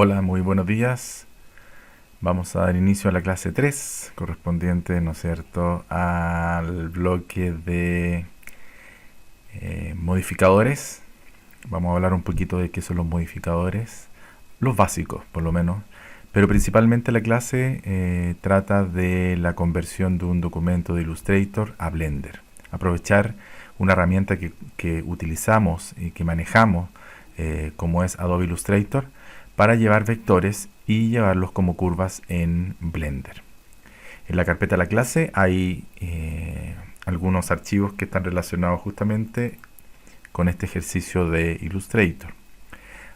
Hola, muy buenos días. Vamos a dar inicio a la clase 3, correspondiente, ¿no es cierto?, al bloque de modificadores. Vamos a hablar un poquito de qué son los modificadores, los básicos por lo menos, pero principalmente la clase trata de la conversión de un documento de Illustrator a Blender. Aprovechar una herramienta que utilizamos y que manejamos, como es Adobe Illustrator, para llevar vectores y llevarlos como curvas en Blender. En la carpeta de la clase hay algunos archivos que están relacionados justamente con este ejercicio de Illustrator.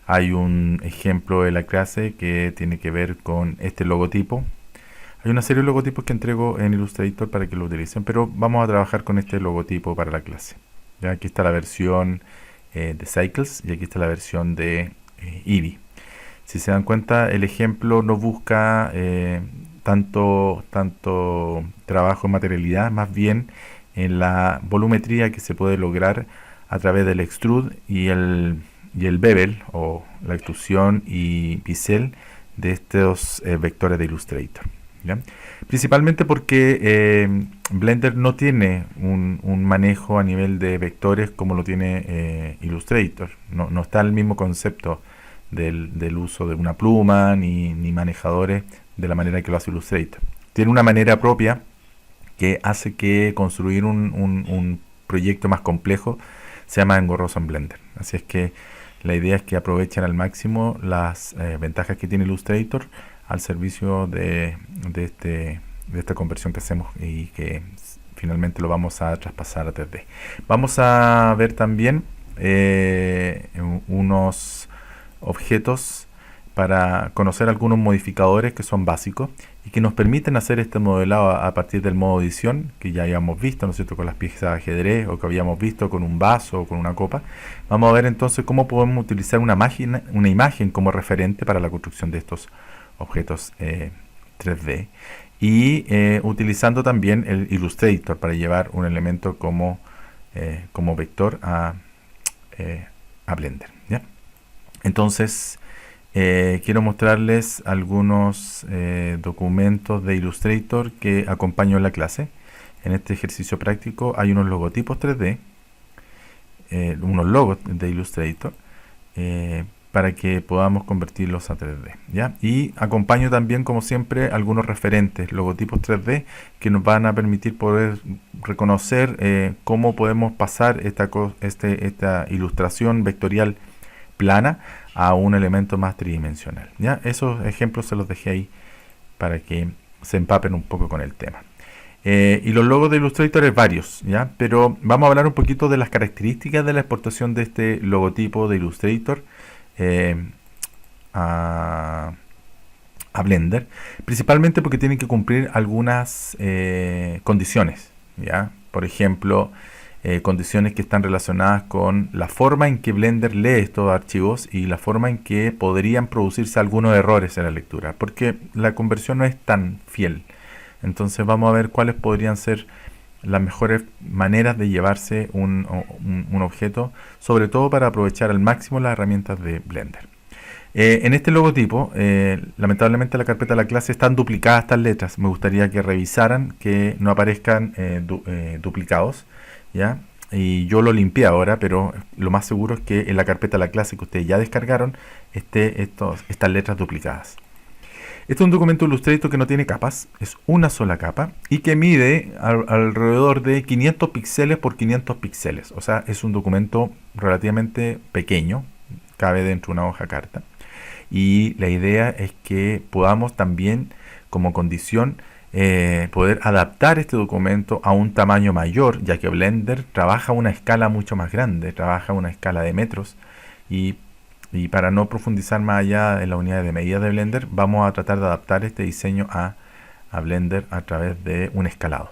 Hay un ejemplo de la clase que tiene que ver con este logotipo. Hay una serie de logotipos que entrego en Illustrator para que lo utilicen, pero vamos a trabajar con este logotipo para la clase. Ya, aquí está la versión de Cycles y aquí está la versión de Eevee. Si se dan cuenta, el ejemplo no busca tanto trabajo en materialidad, más bien en la volumetría que se puede lograr a través del extrude y el bevel, o la extrusión y bisel de estos vectores de Illustrator, ¿ya? Principalmente porque Blender no tiene un manejo a nivel de vectores como lo tiene Illustrator. No está el mismo concepto del uso de una pluma ni manejadores de la manera que lo hace Illustrator. Tiene una manera propia que hace que construir un proyecto más complejo sea más engorroso en Blender. Así es que la idea es que aprovechen al máximo las ventajas que tiene Illustrator al servicio de esta conversión que hacemos y que finalmente lo vamos a traspasar a 3D. Vamos a ver también unos objetos para conocer algunos modificadores que son básicos y que nos permiten hacer este modelado a partir del modo edición que ya habíamos visto, ¿no es cierto?, con las piezas de ajedrez, o que habíamos visto con un vaso o con una copa. Vamos a ver entonces cómo podemos utilizar una imagen como referente para la construcción de estos objetos 3D y utilizando también el Illustrator para llevar un elemento como vector a Blender, ¿ya? Entonces, quiero mostrarles algunos documentos de Illustrator que acompaño en la clase. En este ejercicio práctico hay unos logotipos 3D, unos logos de Illustrator, para que podamos convertirlos a 3D, ¿ya? Y acompaño también, como siempre, algunos referentes, logotipos 3D, que nos van a permitir poder reconocer cómo podemos pasar esta ilustración vectorial plana a un elemento más tridimensional, ¿ya? Esos ejemplos se los dejé ahí para que se empapen un poco con el tema. Y los logos de Illustrator es varios, ¿ya? Pero vamos a hablar un poquito de las características de la exportación de este logotipo de Illustrator a Blender, principalmente porque tienen que cumplir algunas condiciones, ¿ya? Por ejemplo, condiciones que están relacionadas con la forma en que Blender lee estos archivos y la forma en que podrían producirse algunos errores en la lectura, porque la conversión no es tan fiel. Entonces vamos a ver cuáles podrían ser las mejores maneras de llevarse un objeto, sobre todo para aprovechar al máximo las herramientas de Blender. En este logotipo, lamentablemente en la carpeta de la clase están duplicadas estas letras. Me gustaría que revisaran que no aparezcan duplicados, ¿ya? Y yo lo limpié ahora, pero lo más seguro es que en la carpeta de la clase que ustedes ya descargaron estas letras duplicadas. Este es un documento Illustrator que no tiene capas, es una sola capa y que mide alrededor de 500 píxeles por 500 píxeles. O sea, es un documento relativamente pequeño, cabe dentro de una hoja carta. Y la idea es que podamos también, como condición, poder adaptar este documento a un tamaño mayor, ya que Blender trabaja a una escala mucho más grande, trabaja a una escala de metros, y para no profundizar más allá en la unidad de medida de Blender, vamos a tratar de adaptar este diseño a Blender a través de un escalado.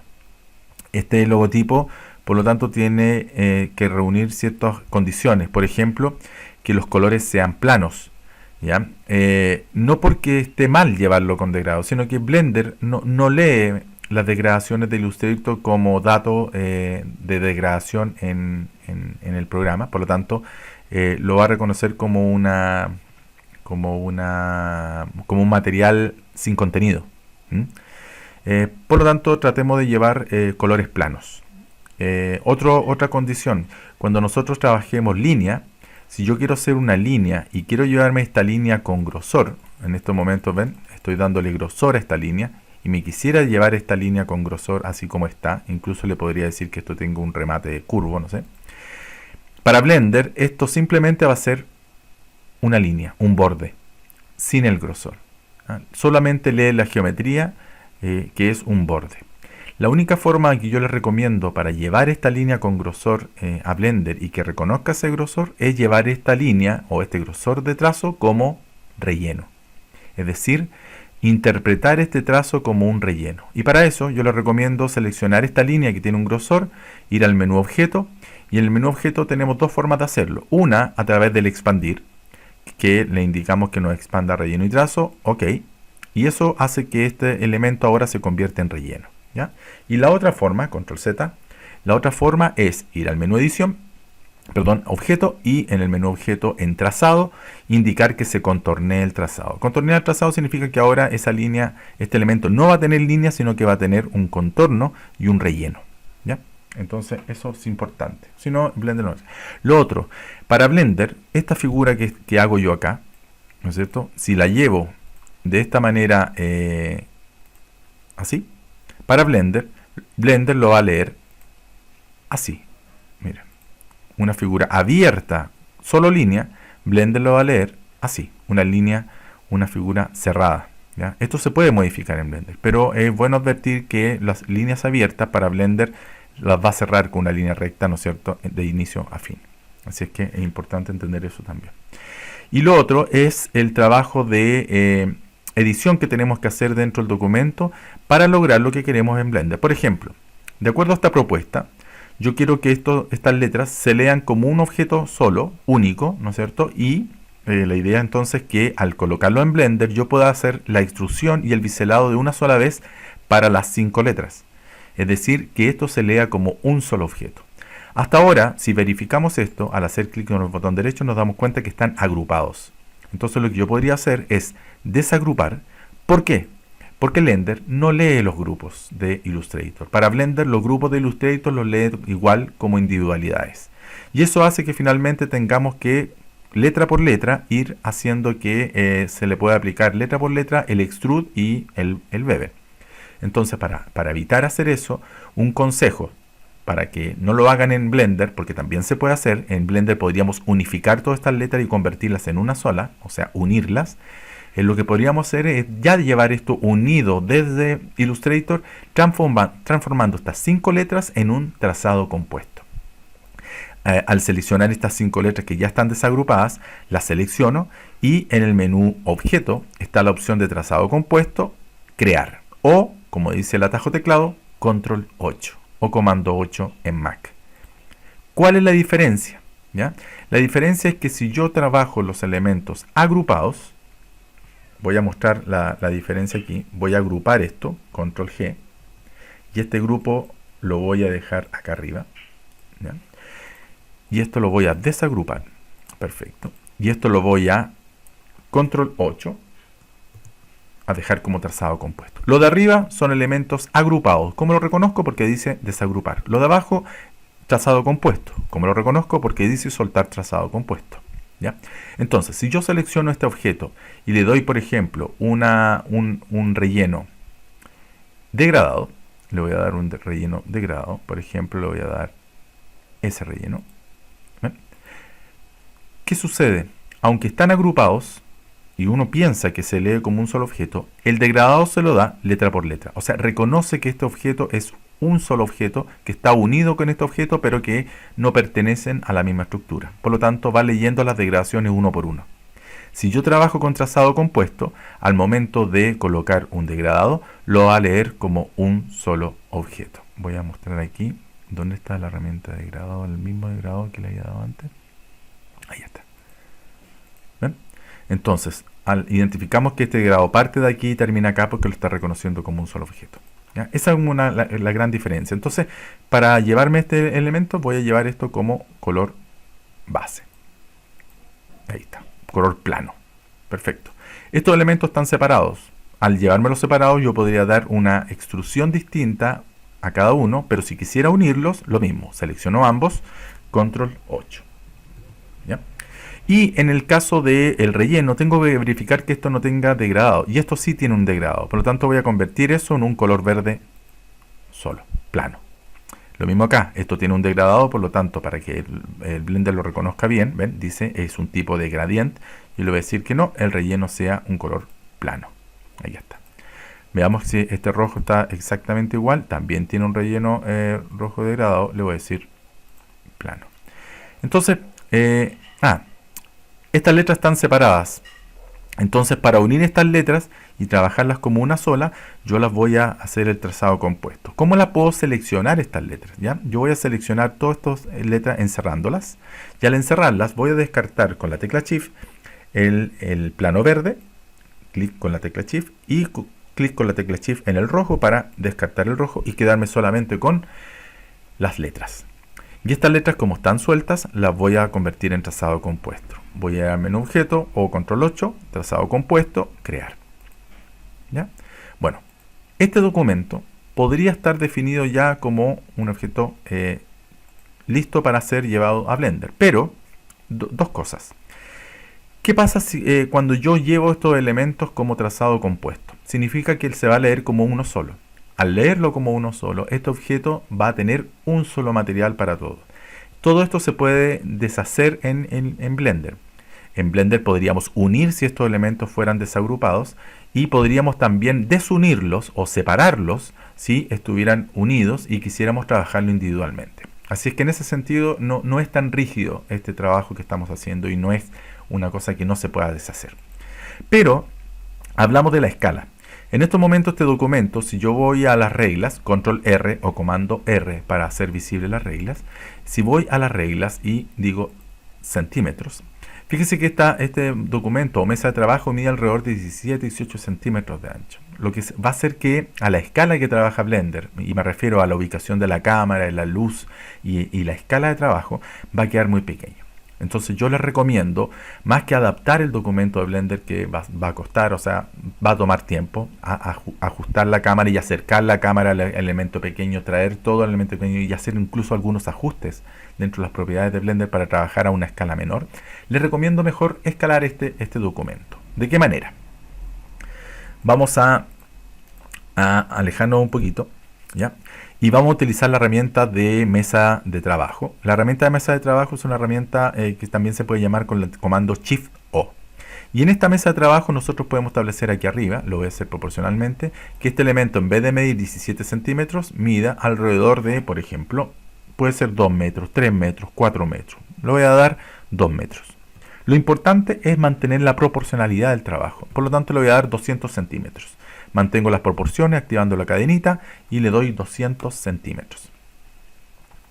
Este logotipo, por lo tanto, tiene que reunir ciertas condiciones. Por ejemplo, que los colores sean planos, ¿ya? No porque esté mal llevarlo con degradado, sino que Blender no lee las degradaciones de Illustrator como dato de degradación en el programa. Por lo tanto, lo va a reconocer como como un material sin contenido. ¿Mm? Por lo tanto, tratemos de llevar colores planos. Otra condición, cuando nosotros trabajemos línea, si yo quiero hacer una línea y quiero llevarme esta línea con grosor, en estos momentos, ven, estoy dándole grosor a esta línea, y me quisiera llevar esta línea con grosor así como está, incluso le podría decir que esto tenga un remate curvo, no sé. Para Blender, esto simplemente va a ser una línea, un borde, sin el grosor. Solamente lee la geometría, que es un borde. La única forma que yo les recomiendo para llevar esta línea con grosor a Blender y que reconozca ese grosor es llevar esta línea o este grosor de trazo como relleno. Es decir, interpretar este trazo como un relleno. Y para eso yo les recomiendo seleccionar esta línea que tiene un grosor, ir al menú objeto, y en el menú objeto tenemos dos formas de hacerlo. Una a través del expandir, que le indicamos que nos expanda relleno y trazo, ok, y eso hace que este elemento ahora se convierta en relleno, ¿ya? Y la otra forma, control Z, la otra forma es ir al menú edición, objeto, y en el menú objeto en trazado indicar que se contornee el trazado. Contornear el trazado significa que ahora esa línea, este elemento no va a tener línea, sino que va a tener un contorno y un relleno, ¿ya? Entonces eso es importante, si no Blender no es. Lo otro, para Blender, esta figura que hago yo acá, ¿no es cierto? Si la llevo de esta manera, así, para Blender lo va a leer así, mira. Una figura abierta, solo línea, Blender lo va a leer así, una línea, una figura cerrada, ¿ya? Esto se puede modificar en Blender, pero es bueno advertir que las líneas abiertas para Blender las va a cerrar con una línea recta, ¿no es cierto?, de inicio a fin. Así es que es importante entender eso también. Y lo otro es el trabajo de edición que tenemos que hacer dentro del documento para lograr lo que queremos en Blender. Por ejemplo, de acuerdo a esta propuesta, yo quiero que estas letras se lean como un objeto solo, único, ¿no es cierto? Y la idea entonces es que al colocarlo en Blender yo pueda hacer la extrusión y el biselado de una sola vez para las 5 letras. Es decir, que esto se lea como un solo objeto. Hasta ahora, si verificamos esto, al hacer clic en el botón derecho nos damos cuenta que están agrupados. Entonces lo que yo podría hacer es desagrupar. ¿Por qué? Porque Blender no lee los grupos de Illustrator. Para Blender los grupos de Illustrator los lee igual como individualidades. Y eso hace que finalmente tengamos que, letra por letra, ir haciendo que se le pueda aplicar letra por letra el extrude y el bevel. Entonces para evitar hacer eso, un consejo para que no lo hagan en Blender, porque también se puede hacer, en Blender podríamos unificar todas estas letras y convertirlas en una sola, o sea, unirlas. Lo que podríamos hacer es ya llevar esto unido desde Illustrator, transformando estas 5 letras en un trazado compuesto. Al seleccionar estas 5 letras que ya están desagrupadas, las selecciono y en el menú objeto está la opción de trazado compuesto, crear, o como dice el atajo teclado, control 8 o comando 8 en Mac. ¿Cuál es la diferencia? ¿Ya? La diferencia es que si yo trabajo los elementos agrupados, voy a mostrar la diferencia aquí, voy a agrupar esto, control G, y este grupo lo voy a dejar acá arriba, ¿ya? Y esto lo voy a desagrupar, perfecto, y esto lo voy a control 8, a dejar como trazado compuesto. Lo de arriba son elementos agrupados. ¿Cómo lo reconozco? Porque dice desagrupar. Lo de abajo, trazado compuesto. ¿Cómo lo reconozco? Porque dice soltar trazado compuesto. ¿Ya? Entonces, si yo selecciono este objeto y le doy, por ejemplo, un relleno degradado, le voy a dar un relleno degradado, por ejemplo, le voy a dar ese relleno. ¿Ven? ¿Qué sucede? Aunque están agrupados, y uno piensa que se lee como un solo objeto, el degradado se lo da letra por letra. O sea, reconoce que este objeto es un solo objeto, que está unido con este objeto, pero que no pertenecen a la misma estructura. Por lo tanto, va leyendo las degradaciones uno por uno. Si yo trabajo con trazado compuesto, al momento de colocar un degradado, lo va a leer como un solo objeto. Voy a mostrar aquí dónde está la herramienta de degradado, el mismo degradado que le había dado antes. Ahí está. ¿Ven? Entonces, identificamos que este degradado parte de aquí y termina acá porque lo está reconociendo como un solo objeto. ¿Ya? Esa es la gran diferencia. Entonces, para llevarme este elemento, voy a llevar esto como color base. Ahí está, color plano. Perfecto. Estos elementos están separados. Al llevármelos separados yo podría dar una extrusión distinta a cada uno, pero si quisiera unirlos, lo mismo. Selecciono ambos, control 8. ¿Ya? Y en el caso del relleno, tengo que verificar que esto no tenga degradado. Y esto sí tiene un degradado. Por lo tanto, voy a convertir eso en un color verde solo, plano. Lo mismo acá. Esto tiene un degradado, por lo tanto, para que el Blender lo reconozca bien, ¿ven? Dice, es un tipo de gradiente. Y le voy a decir que no, el relleno sea un color plano. Ahí está. Veamos si este rojo está exactamente igual. También tiene un relleno rojo degradado. Le voy a decir plano. Entonces, estas letras están separadas. Entonces, para unir estas letras y trabajarlas como una sola, yo las voy a hacer el trazado compuesto. ¿Cómo la puedo seleccionar estas letras? ¿Ya? Yo voy a seleccionar todas estas letras encerrándolas. Y al encerrarlas, voy a descartar con la tecla Shift el plano verde. Clic con la tecla Shift y clic con la tecla Shift en el rojo para descartar el rojo y quedarme solamente con las letras. Y estas letras, como están sueltas, las voy a convertir en trazado compuesto. Voy a menú objeto o control 8, trazado compuesto, crear. ¿Ya? Bueno, este documento podría estar definido ya como un objeto listo para ser llevado a Blender. Pero, dos cosas. ¿Qué pasa si, cuando yo llevo estos elementos como trazado compuesto? Significa que él se va a leer como uno solo. Al leerlo como uno solo, este objeto va a tener un solo material para todo. Todo esto se puede deshacer en Blender. En Blender podríamos unir si estos elementos fueran desagrupados y podríamos también desunirlos o separarlos si estuvieran unidos y quisiéramos trabajarlo individualmente. Así es que en ese sentido no es tan rígido este trabajo que estamos haciendo y no es una cosa que no se pueda deshacer. Pero hablamos de la escala. En estos momentos este documento, si yo voy a las reglas, control R o comando R para hacer visibles las reglas, si voy a las reglas y digo centímetros, fíjese que este documento o mesa de trabajo mide alrededor de 17-18 centímetros de ancho. Lo que va a hacer que a la escala que trabaja Blender, y me refiero a la ubicación de la cámara, la luz y la escala de trabajo, va a quedar muy pequeño. Entonces yo les recomiendo, más que adaptar el documento de Blender que va a costar, o sea, va a tomar tiempo, ajustar la cámara y acercar la cámara al elemento pequeño, traer todo el elemento pequeño y hacer incluso algunos ajustes dentro de las propiedades de Blender para trabajar a una escala menor, les recomiendo mejor escalar este documento. ¿De qué manera? Vamos a alejarnos un poquito, ¿ya? Y vamos a utilizar la herramienta de mesa de trabajo. La herramienta de mesa de trabajo es una herramienta que también se puede llamar con el comando Shift O. Y en esta mesa de trabajo nosotros podemos establecer aquí arriba, lo voy a hacer proporcionalmente, que este elemento en vez de medir 17 centímetros, mida alrededor de, por ejemplo, puede ser 2 metros, 3 metros, 4 metros. Le voy a dar 2 metros. Lo importante es mantener la proporcionalidad del trabajo. Por lo tanto le voy a dar 200 centímetros. Mantengo las proporciones activando la cadenita y le doy 200 centímetros.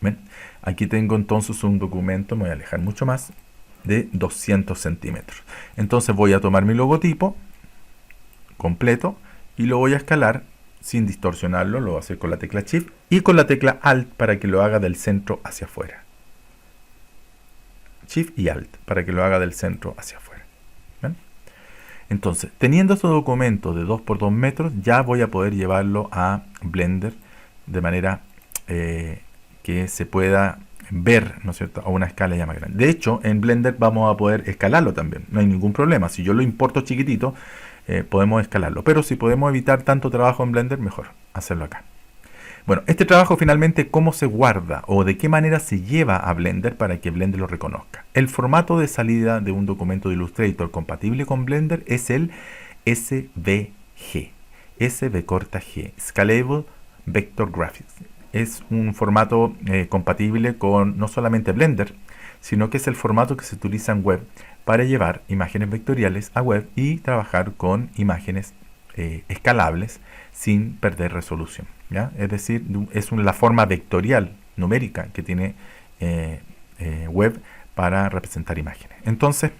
¿Ven? Aquí tengo entonces un documento, me voy a alejar mucho más, de 200 centímetros. Entonces voy a tomar mi logotipo completo y lo voy a escalar sin distorsionarlo. Lo voy a hacer con la tecla Shift y con la tecla Alt para que lo haga del centro hacia afuera. Shift y Alt para que lo haga del centro hacia afuera. ¿Ven? Entonces, teniendo este documento de 2 por 2 metros, ya voy a poder llevarlo a Blender de manera que se pueda ver, ¿no es cierto?, a una escala ya más grande. De hecho, en Blender vamos a poder escalarlo también, no hay ningún problema. Si yo lo importo chiquitito, podemos escalarlo. Pero si podemos evitar tanto trabajo en Blender, mejor hacerlo acá. Bueno, este trabajo finalmente, ¿cómo se guarda o de qué manera se lleva a Blender para que Blender lo reconozca? El formato de salida de un documento de Illustrator compatible con Blender es el SVG. SVG, Scalable Vector Graphics. Es un formato compatible con no solamente Blender, sino que es el formato que se utiliza en web para llevar imágenes vectoriales a web y trabajar con imágenes escalables sin perder resolución, ¿ya? Es decir, es la forma vectorial numérica que tiene web para representar imágenes. Entonces,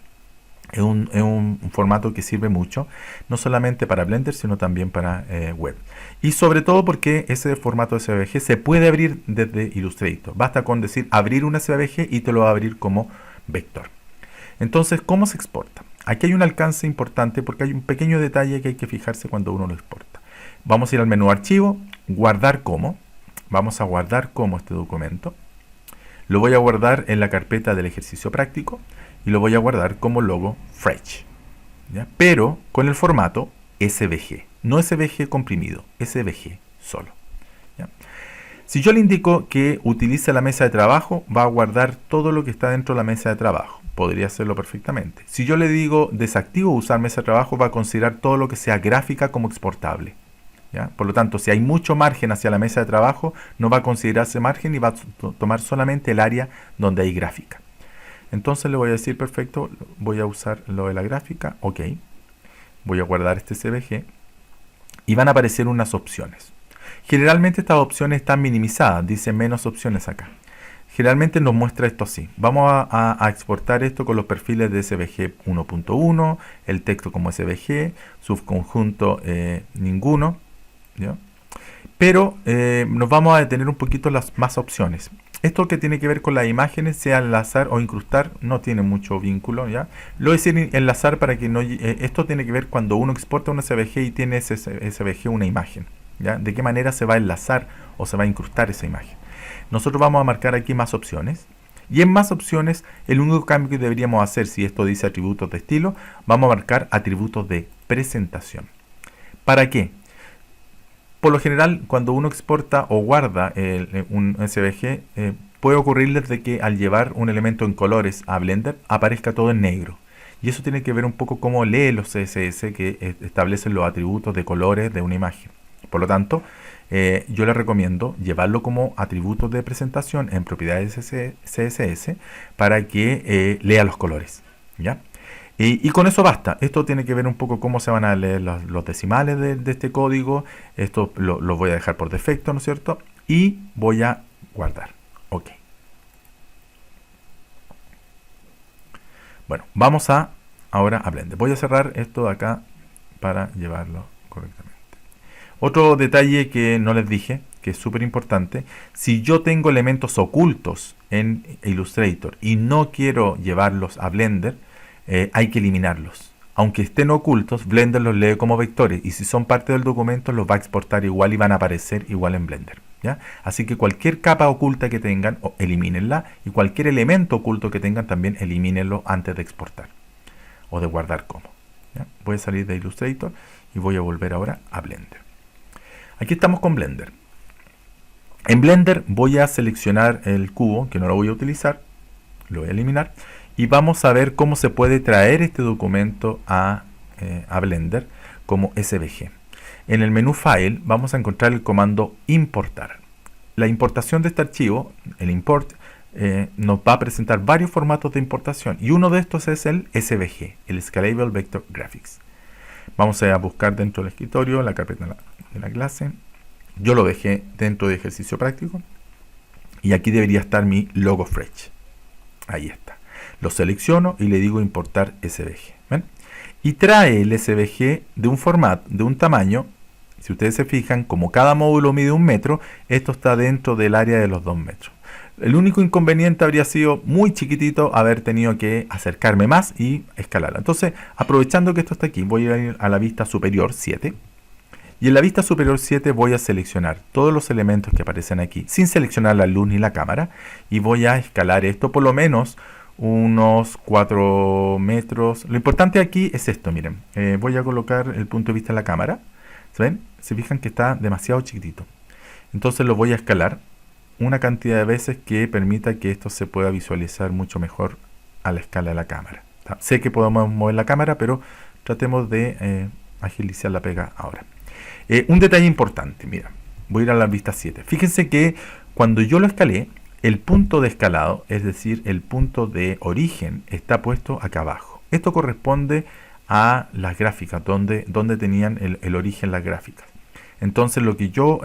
es un formato que sirve mucho, no solamente para Blender, sino también para web. Y sobre todo porque ese formato SVG se puede abrir desde Illustrator. Basta con decir abrir un SVG y te lo va a abrir como vector. Entonces, ¿cómo se exporta? Aquí hay un alcance importante porque hay un pequeño detalle que hay que fijarse cuando uno lo exporta. Vamos a ir al menú Archivo, Guardar como. Vamos a guardar como este documento. Lo voy a guardar en la carpeta del ejercicio práctico y lo voy a guardar como logo Fresh, ¿ya? Pero con el formato SVG, no SVG comprimido, SVG solo, ¿ya? Si yo le indico que utilice la mesa de trabajo, va a guardar todo lo que está dentro de la mesa de trabajo. Podría hacerlo perfectamente. Si yo le digo desactivo usar mesa de trabajo, va a considerar todo lo que sea gráfica como exportable, ¿ya? Por lo tanto, si hay mucho margen hacia la mesa de trabajo, no va a considerarse margen y va a tomar solamente el área donde hay gráfica. Entonces le voy a decir, perfecto, voy a usar lo de la gráfica, ok. Voy a guardar este SVG y van a aparecer unas opciones. Generalmente estas opciones están minimizadas, dice menos opciones acá. Generalmente nos muestra esto así. Vamos a exportar esto con los perfiles de SVG 1.1, el texto como SVG, subconjunto ninguno, ¿ya? Pero nos vamos a detener un poquito las más opciones. Esto que tiene que ver con las imágenes, sea enlazar o incrustar, no tiene mucho vínculo, ¿ya? Lo voy a decir enlazar para que no... esto tiene que ver cuando uno exporta un SVG y tiene ese SVG una imagen, ¿ya? De qué manera se va a enlazar o se va a incrustar esa imagen. Nosotros vamos a marcar aquí más opciones. Y en más opciones, el único cambio que deberíamos hacer, si esto dice atributos de estilo, vamos a marcar atributos de presentación. ¿Para qué? Por lo general, cuando uno exporta o guarda un SVG, puede ocurrirles de que al llevar un elemento en colores a Blender, aparezca todo en negro. Y eso tiene que ver un poco cómo lee los CSS que establecen los atributos de colores de una imagen. Por lo tanto, yo les recomiendo llevarlo como atributos de presentación en propiedades CSS para que lea los colores, ¿ya? Y con eso basta. Esto tiene que ver un poco cómo se van a leer los decimales de este código. Esto lo voy a dejar por defecto, ¿no es cierto? Y voy a guardar. Ok. Bueno, vamos ahora a Blender. Voy a cerrar esto de acá para llevarlo correctamente. Otro detalle que no les dije, que es súper importante. Si yo tengo elementos ocultos en Illustrator y no quiero llevarlos a Blender, hay que eliminarlos. Aunque estén ocultos, Blender los lee como vectores y si son parte del documento los va a exportar igual y van a aparecer igual en Blender, ¿ya? Así que cualquier capa oculta que tengan, elimínenla, y cualquier elemento oculto que tengan también elimínenlo antes de exportar o de guardar como, ¿ya? Voy a salir de Illustrator y voy a volver ahora a Blender. Aquí estamos con Blender. En Blender voy a seleccionar el cubo, que no lo voy a utilizar, lo voy a eliminar. Y vamos a ver cómo se puede traer este documento a Blender como SVG. En el menú File vamos a encontrar el comando importar. La importación de este archivo, el import, nos va a presentar varios formatos de importación. Y uno de estos es el SVG, el Scalable Vector Graphics. Vamos a buscar dentro del escritorio la carpeta de la clase. Yo lo dejé dentro de ejercicio práctico. Y aquí debería estar mi logo Fresh. Ahí está. Lo selecciono y le digo importar SVG. ¿Ven? Y trae el SVG de un formato, de un tamaño. Si ustedes se fijan, como cada módulo mide 1 metro, esto está dentro del área de los 2 metros. El único inconveniente habría sido muy chiquitito haber tenido que acercarme más y escalarlo. Entonces, aprovechando que esto está aquí, voy a ir a la vista superior 7. Y en la vista superior 7 voy a seleccionar todos los elementos que aparecen aquí, sin seleccionar la luz ni la cámara. Y voy a escalar esto por lo menos unos 4 metros. Lo importante aquí es esto, miren. Voy a colocar el punto de vista de la cámara. ¿Se ven? Se fijan que está demasiado chiquitito. Entonces lo voy a escalar una cantidad de veces que permita que esto se pueda visualizar mucho mejor a la escala de la cámara. Sé que podemos mover la cámara, pero tratemos de agilizar la pega ahora. Un detalle importante, mira, voy a ir a la vista 7. Fíjense que cuando yo lo escalé, el punto de escalado, es decir, el punto de origen, está puesto acá abajo. Esto corresponde a las gráficas, donde tenían el origen las gráficas. Entonces lo que yo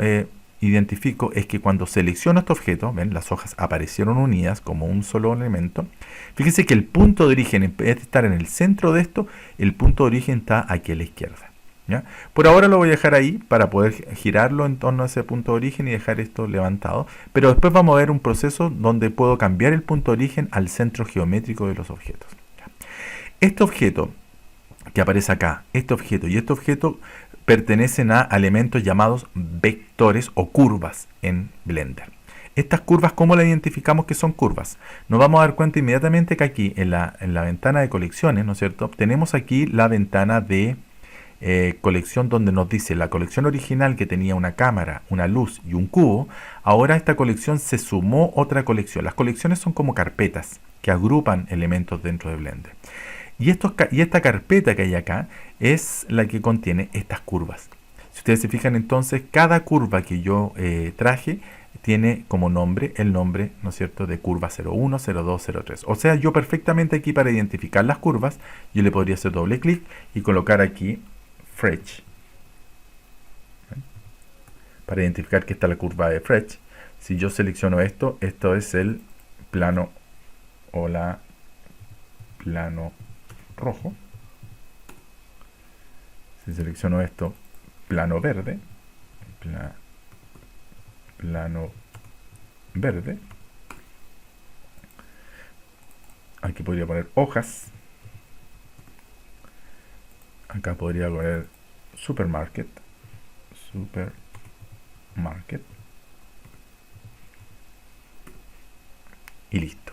identifico es que cuando selecciono este objeto, ven, las hojas aparecieron unidas como un solo elemento. Fíjense que el punto de origen, en vez de estar en el centro de esto, el punto de origen está aquí a la izquierda, ¿ya? Por ahora lo voy a dejar ahí para poder girarlo en torno a ese punto de origen y dejar esto levantado. Pero después vamos a ver un proceso donde puedo cambiar el punto de origen al centro geométrico de los objetos. Este objeto que aparece acá, este objeto y este objeto pertenecen a elementos llamados vectores o curvas en Blender. Estas curvas, ¿cómo las identificamos que son curvas? Nos vamos a dar cuenta inmediatamente que aquí en la ventana de colecciones, ¿no es cierto? Tenemos aquí la ventana de colección donde nos dice la colección original que tenía una cámara, una luz y un cubo. Ahora a esta colección se sumó otra colección. Las colecciones son como carpetas que agrupan elementos dentro de Blender. Y esta carpeta que hay acá es la que contiene estas curvas. Si ustedes se fijan entonces, cada curva que yo traje tiene como nombre el nombre, ¿no es cierto?, de curva 01, 02, 03. O sea, yo perfectamente aquí para identificar las curvas, yo le podría hacer doble clic y colocar aquí Fretch. Para identificar que está la curva de Fretch. Si yo selecciono esto, esto es el plano o la plano rojo. Si selecciono esto, plano verde, plano verde. Aquí podría poner hojas. Acá podría poner supermarket. Y listo.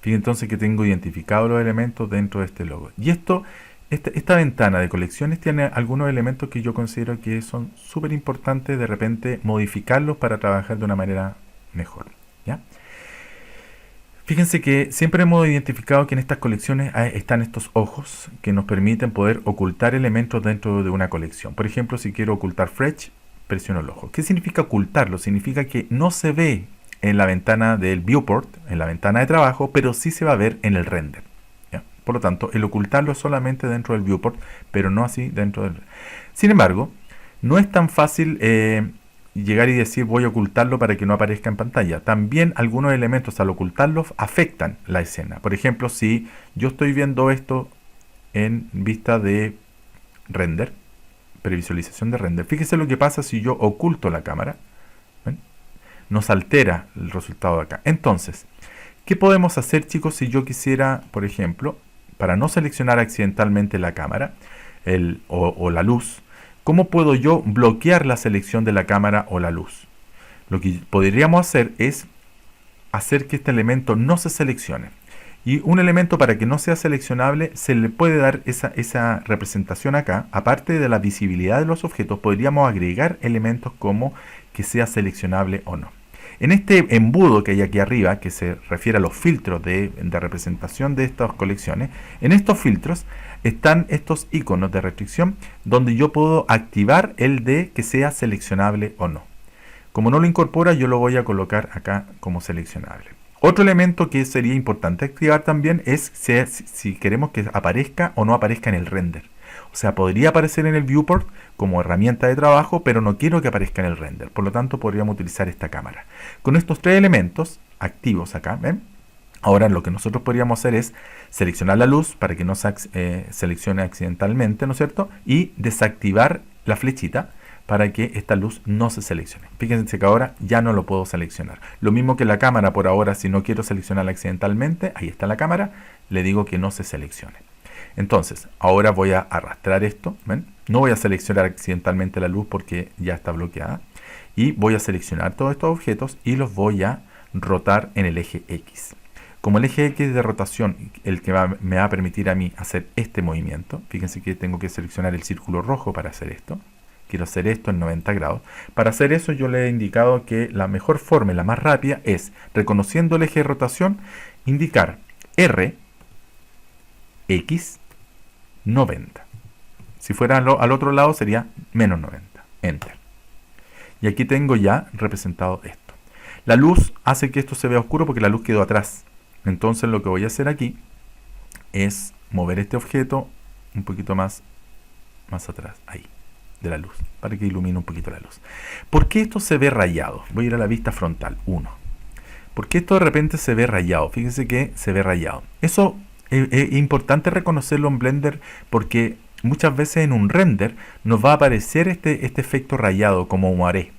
Fíjense entonces que tengo identificados los elementos dentro de este logo. Y esta ventana de colecciones tiene algunos elementos que yo considero que son súper importantes de repente modificarlos para trabajar de una manera mejor, ¿ya? Fíjense que siempre hemos identificado que en estas colecciones están estos ojos que nos permiten poder ocultar elementos dentro de una colección. Por ejemplo, si quiero ocultar Fretch, presiono el ojo. ¿Qué significa ocultarlo? Significa que no se ve en la ventana del viewport, en la ventana de trabajo, pero sí se va a ver en el render. ¿Ya? Por lo tanto, el ocultarlo es solamente dentro del viewport, pero no así dentro del... Sin embargo, no es tan fácil llegar y decir voy a ocultarlo para que no aparezca en pantalla. También algunos elementos al ocultarlos afectan la escena. Por ejemplo, si yo estoy viendo esto en vista de render, previsualización de render, fíjese lo que pasa si yo oculto la cámara. Nos altera el resultado de acá. Entonces, ¿qué podemos hacer, chicos, si yo quisiera, por ejemplo, para no seleccionar accidentalmente la cámara o la luz, cómo puedo yo bloquear la selección de la cámara o la luz? Lo que podríamos hacer es hacer que este elemento no se seleccione. Y un elemento para que no sea seleccionable se le puede dar esa representación acá. Aparte de la visibilidad de los objetos, podríamos agregar elementos como que sea seleccionable o no. En este embudo que hay aquí arriba, que se refiere a los filtros de representación de estas colecciones, en estos filtros están estos iconos de restricción donde yo puedo activar el de que sea seleccionable o no. Como no lo incorpora, yo lo voy a colocar acá como seleccionable. Otro elemento que sería importante activar también es si queremos que aparezca o no aparezca en el render. O sea, podría aparecer en el viewport como herramienta de trabajo, pero no quiero que aparezca en el render. Por lo tanto, podríamos utilizar esta cámara. Con estos tres elementos activos acá, ¿ven? Ahora lo que nosotros podríamos hacer es seleccionar la luz para que no se seleccione accidentalmente, ¿no es cierto? Y desactivar la flechita para que esta luz no se seleccione. Fíjense que ahora ya no lo puedo seleccionar. Lo mismo que la cámara por ahora, si no quiero seleccionarla accidentalmente, ahí está la cámara, le digo que no se seleccione. Entonces, ahora voy a arrastrar esto, ¿ven? No voy a seleccionar accidentalmente la luz porque ya está bloqueada. Y voy a seleccionar todos estos objetos y los voy a rotar en el eje X. Como el eje X de rotación, el que me va a permitir a mí hacer este movimiento, fíjense que tengo que seleccionar el círculo rojo para hacer esto. Quiero hacer esto en 90 grados. Para hacer eso yo le he indicado que la mejor forma y la más rápida es, reconociendo el eje de rotación, indicar R, X, 90. Si fuera al otro lado sería menos 90. Enter. Y aquí tengo ya representado esto. La luz hace que esto se vea oscuro porque la luz quedó atrás. Entonces lo que voy a hacer aquí es mover este objeto un poquito más atrás, ahí, de la luz, para que ilumine un poquito la luz. ¿Por qué esto se ve rayado? Voy a ir a la vista frontal, 1. ¿Por qué esto de repente se ve rayado? Fíjense que se ve rayado. Eso es importante reconocerlo en Blender porque muchas veces en un render nos va a aparecer este efecto rayado como maré.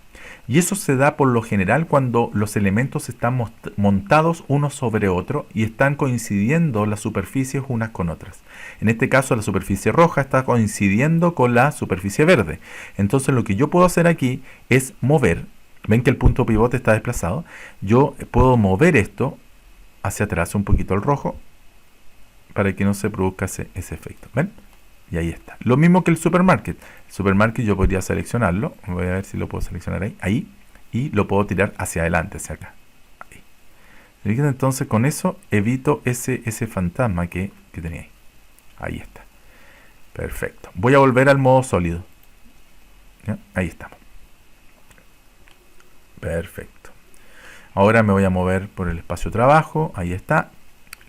Y eso se da por lo general cuando los elementos están montados uno sobre otro y están coincidiendo las superficies unas con otras. En este caso la superficie roja está coincidiendo con la superficie verde. Entonces lo que yo puedo hacer aquí es mover. Ven que el punto pivote está desplazado. Yo puedo mover esto hacia atrás un poquito el rojo para que no se produzca ese efecto. ¿Ven? Y ahí está. Lo mismo que el supermarket. El supermarket yo podría seleccionarlo. Voy a ver si lo puedo seleccionar ahí. Ahí. Y lo puedo tirar hacia adelante, hacia acá. Ahí. Entonces con eso evito ese fantasma que tenía ahí. Ahí está. Perfecto. Voy a volver al modo sólido. ¿Ya? Ahí estamos. Perfecto. Ahora me voy a mover por el espacio trabajo. Ahí está.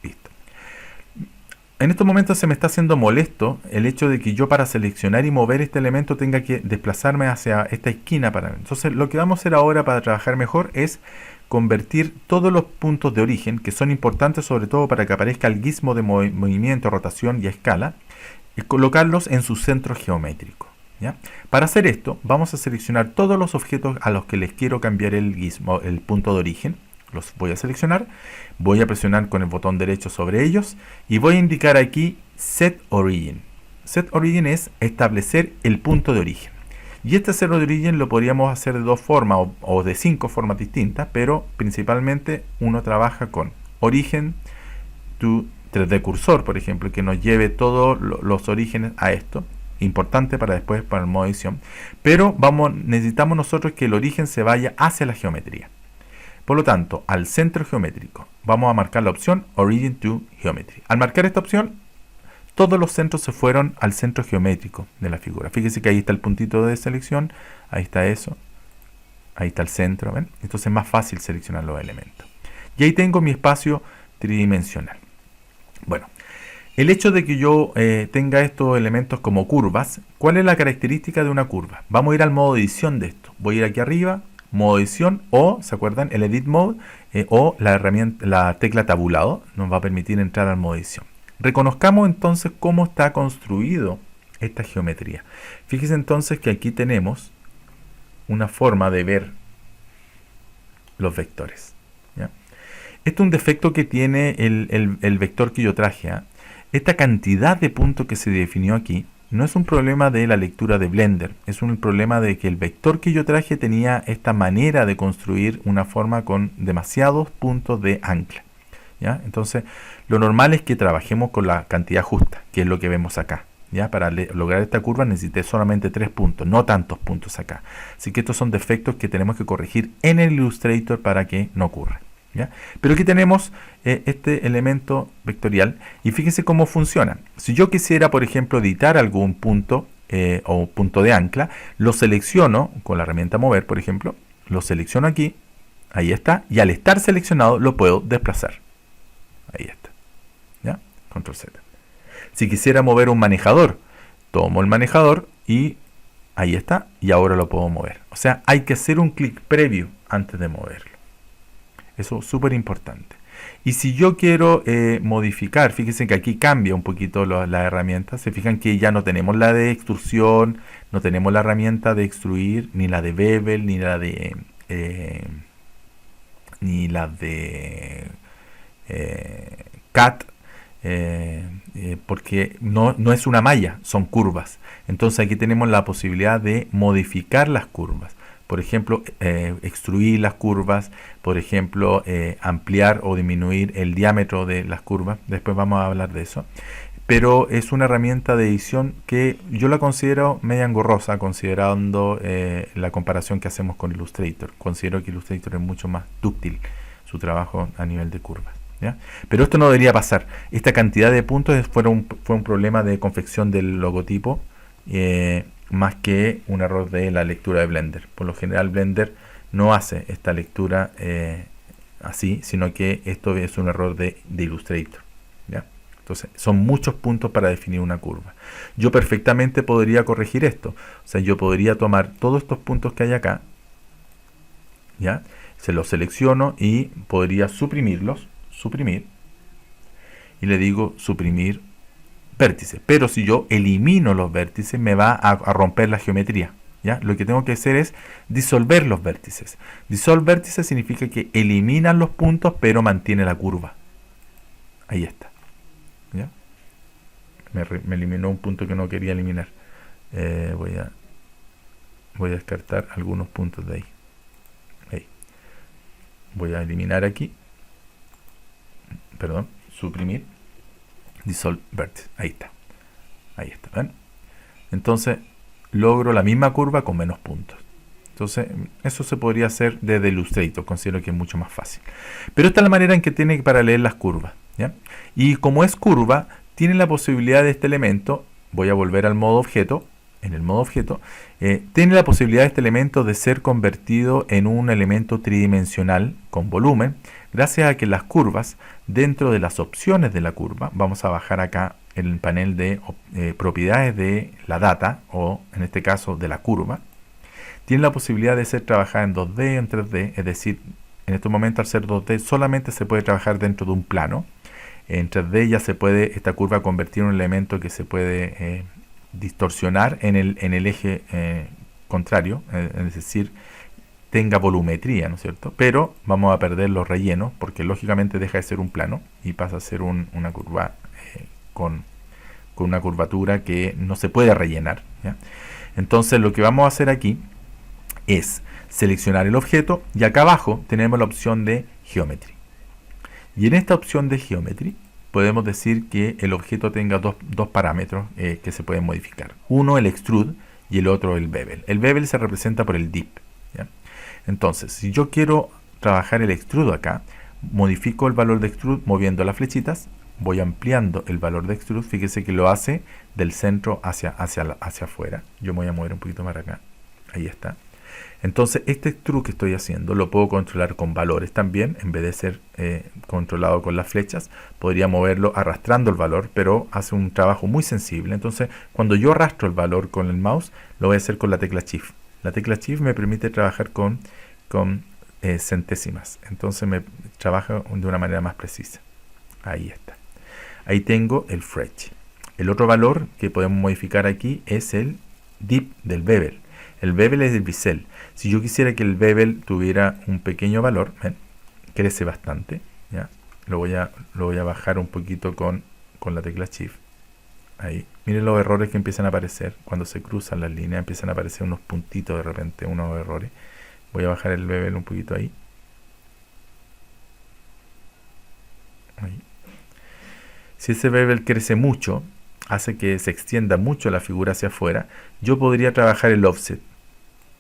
Listo. En estos momentos se me está haciendo molesto el hecho de que yo para seleccionar y mover este elemento tenga que desplazarme hacia esta esquina. Entonces lo que vamos a hacer ahora para trabajar mejor es convertir todos los puntos de origen, que son importantes sobre todo para que aparezca el gizmo de movimiento, rotación y escala, y colocarlos en su centro geométrico. ¿Ya? Para hacer esto vamos a seleccionar todos los objetos a los que les quiero cambiar el gizmo, el punto de origen. Los voy a seleccionar, voy a presionar con el botón derecho sobre ellos y voy a indicar aquí Set Origin. Set Origin es establecer el punto de origen. Y este Set Origin lo podríamos hacer de dos formas o de 5 formas distintas, pero principalmente uno trabaja con Origen to 3D Cursor, por ejemplo, que nos lleve todos los orígenes a esto. Importante para después para el modo edición. Pero necesitamos nosotros que el origen se vaya hacia la geometría. Por lo tanto, al centro geométrico vamos a marcar la opción Origin to Geometry. Al marcar esta opción, todos los centros se fueron al centro geométrico de la figura. Fíjese que ahí está el puntito de selección, ahí está eso, ahí está el centro, ¿ven? Entonces es más fácil seleccionar los elementos. Y ahí tengo mi espacio tridimensional. Bueno, el hecho de que yo tenga estos elementos como curvas, ¿cuál es la característica de una curva? Vamos a ir al modo edición de esto. Voy a ir aquí arriba, modo edición o, ¿se acuerdan? El Edit Mode o la tecla tabulado nos va a permitir entrar al modo edición. Reconozcamos entonces cómo está construido esta geometría. Fíjense entonces que aquí tenemos una forma de ver los vectores. ¿Ya? Esto es un defecto que tiene el vector que yo traje. ¿Eh? Esta cantidad de puntos que se definió aquí no es un problema de la lectura de Blender, es un problema de que el vector que yo traje tenía esta manera de construir una forma con demasiados puntos de ancla. ¿Ya? Entonces, lo normal es que trabajemos con la cantidad justa, que es lo que vemos acá. ¿Ya? Para lograr esta curva necesité solamente 3 puntos, no tantos puntos acá. Así que estos son defectos que tenemos que corregir en el Illustrator para que no ocurra. ¿Ya? Pero aquí tenemos este elemento vectorial y fíjense cómo funciona. Si yo quisiera, por ejemplo, editar algún punto o punto de ancla, lo selecciono con la herramienta mover, por ejemplo, lo selecciono aquí, ahí está, y al estar seleccionado lo puedo desplazar. Ahí está. ¿Ya? Control Z. Si quisiera mover un manejador, tomo el manejador y ahí está, y ahora lo puedo mover. O sea, hay que hacer un clic previo antes de moverlo. Eso es súper importante. Y si yo quiero modificar, fíjense que aquí cambia un poquito la herramienta. Se fijan que ya no tenemos la de extrusión, no tenemos la herramienta de extruir, ni la de bevel, ni la de cut, porque no es una malla, son curvas. Entonces aquí tenemos la posibilidad de modificar las curvas. Por ejemplo, extruir las curvas, por ejemplo, ampliar o disminuir el diámetro de las curvas. Después vamos a hablar de eso. Pero es una herramienta de edición que yo la considero media engorrosa, considerando la comparación que hacemos con Illustrator. Considero que Illustrator es mucho más dúctil su trabajo a nivel de curvas. ¿Ya? Pero esto no debería pasar. Esta cantidad de puntos fue un problema de confección del logotipo. Más que un error de la lectura de Blender. Por lo general Blender no hace esta lectura así, sino que esto es un error de Illustrator. ¿Ya? Entonces son muchos puntos para definir una curva. Yo perfectamente podría corregir esto. O sea, yo podría tomar todos estos puntos que hay acá, ¿ya? Se los selecciono y podría suprimirlos, suprimir, y le digo suprimir vértices, pero si yo elimino los vértices me va a romper la geometría. ¿ya? Lo que tengo que hacer es disolver los vértices. Dissolve vértices significa que eliminan los puntos, pero mantiene la curva. Ahí está. ¿Ya? Me eliminó un punto que no quería eliminar. Voy a descartar algunos puntos de ahí. Voy a eliminar aquí. Perdón, suprimir. Dissolve vertex. Ahí está. Ahí está. ¿Ven? Entonces logro la misma curva con menos puntos. Entonces eso se podría hacer desde Illustrator. Considero que es mucho más fácil. Pero esta es la manera en que tiene para leer las curvas, ¿ya? Y como es curva, tiene la posibilidad de este elemento. Voy a volver al modo objeto. En el modo objeto, tiene la posibilidad de este elemento de ser convertido en un elemento tridimensional con volumen, gracias a que las curvas, dentro de las opciones de la curva, vamos a bajar acá en el panel de propiedades de la data, o en este caso de la curva, tiene la posibilidad de ser trabajada en 2D o en 3D, es decir, en este momento al ser 2D solamente se puede trabajar dentro de un plano. En 3D ya se puede esta curva convertir en un elemento que se puede distorsionar en el eje contrario, es decir, tenga volumetría, ¿no es cierto? Pero vamos a perder los rellenos porque lógicamente deja de ser un plano y pasa a ser una curva con una curvatura que no se puede rellenar, ¿ya? Entonces lo que vamos a hacer aquí es seleccionar el objeto y acá abajo tenemos la opción de Geometry. Y en esta opción de Geometry podemos decir que el objeto tenga dos parámetros que se pueden modificar. Uno el extrude y el otro el bevel. El bevel se representa por el dip, ¿ya? Entonces, si yo quiero trabajar el extrude acá, modifico el valor de extrude moviendo las flechitas, voy ampliando el valor de extrude, fíjese que lo hace del centro hacia afuera. Yo me voy a mover un poquito más acá, ahí está. Entonces este extrude que estoy haciendo lo puedo controlar con valores también, en vez de ser controlado con las flechas, podría moverlo arrastrando el valor, pero hace un trabajo muy sensible. Entonces cuando yo arrastro el valor con el mouse, lo voy a hacer con la tecla Shift. La tecla Shift me permite trabajar con centésimas, entonces me trabaja de una manera más precisa. Ahí está. Ahí tengo el fretch. El otro valor que podemos modificar aquí es el dip del bevel. El bevel es el bisel. Si yo quisiera que el bevel tuviera un pequeño valor, ¿ven? Crece bastante, ¿ya? Lo voy a bajar un poquito con la tecla Shift. Ahí. Miren los errores que empiezan a aparecer. Cuando se cruzan las líneas empiezan a aparecer unos puntitos de repente, unos errores. Voy a bajar el bevel un poquito ahí. Ahí. Si ese bevel crece mucho, hace que se extienda mucho la figura hacia afuera, yo podría trabajar el offset.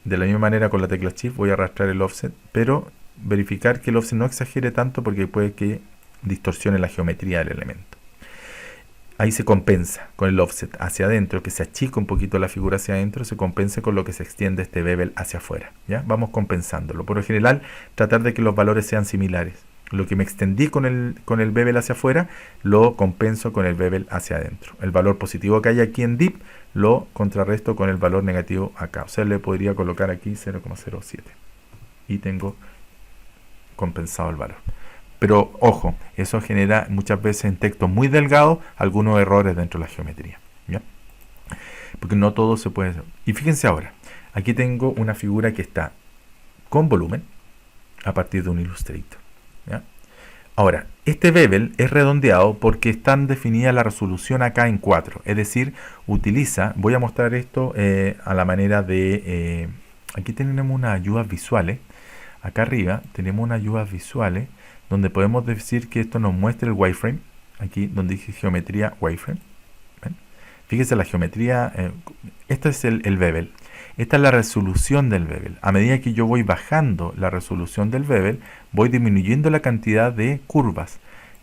De la misma manera con la tecla Shift voy a arrastrar el offset, pero verificar que el offset no exagere tanto porque puede que distorsione la geometría del elemento. Ahí se compensa con el offset hacia adentro, que se achica un poquito la figura hacia adentro, se compensa con lo que se extiende este bevel hacia afuera, ¿ya? Vamos compensándolo. Por lo general, tratar de que los valores sean similares. Lo que me extendí con el bevel hacia afuera, lo compenso con el bevel hacia adentro. El valor positivo que hay aquí en dip, lo contrarresto con el valor negativo acá. O sea, le podría colocar aquí 0,07. Y tengo compensado el valor. Pero, ojo, eso genera muchas veces en textos muy delgados algunos errores dentro de la geometría, ¿ya? Porque no todo se puede hacer. Y fíjense ahora, aquí tengo una figura que está con volumen a partir de un Illustrator, ¿ya? Ahora, este bevel es redondeado porque está definida la resolución acá en 4. Es decir, utiliza, voy a mostrar esto a la manera de... aquí tenemos unas ayudas visuales. Acá arriba tenemos unas ayudas visuales donde podemos decir que esto nos muestra el wireframe. Aquí donde dice geometría wireframe. ¿Ven? Fíjese la geometría. Este es el bevel. Esta es la resolución del bevel. A medida que yo voy bajando la resolución del bevel, voy disminuyendo la cantidad de curvas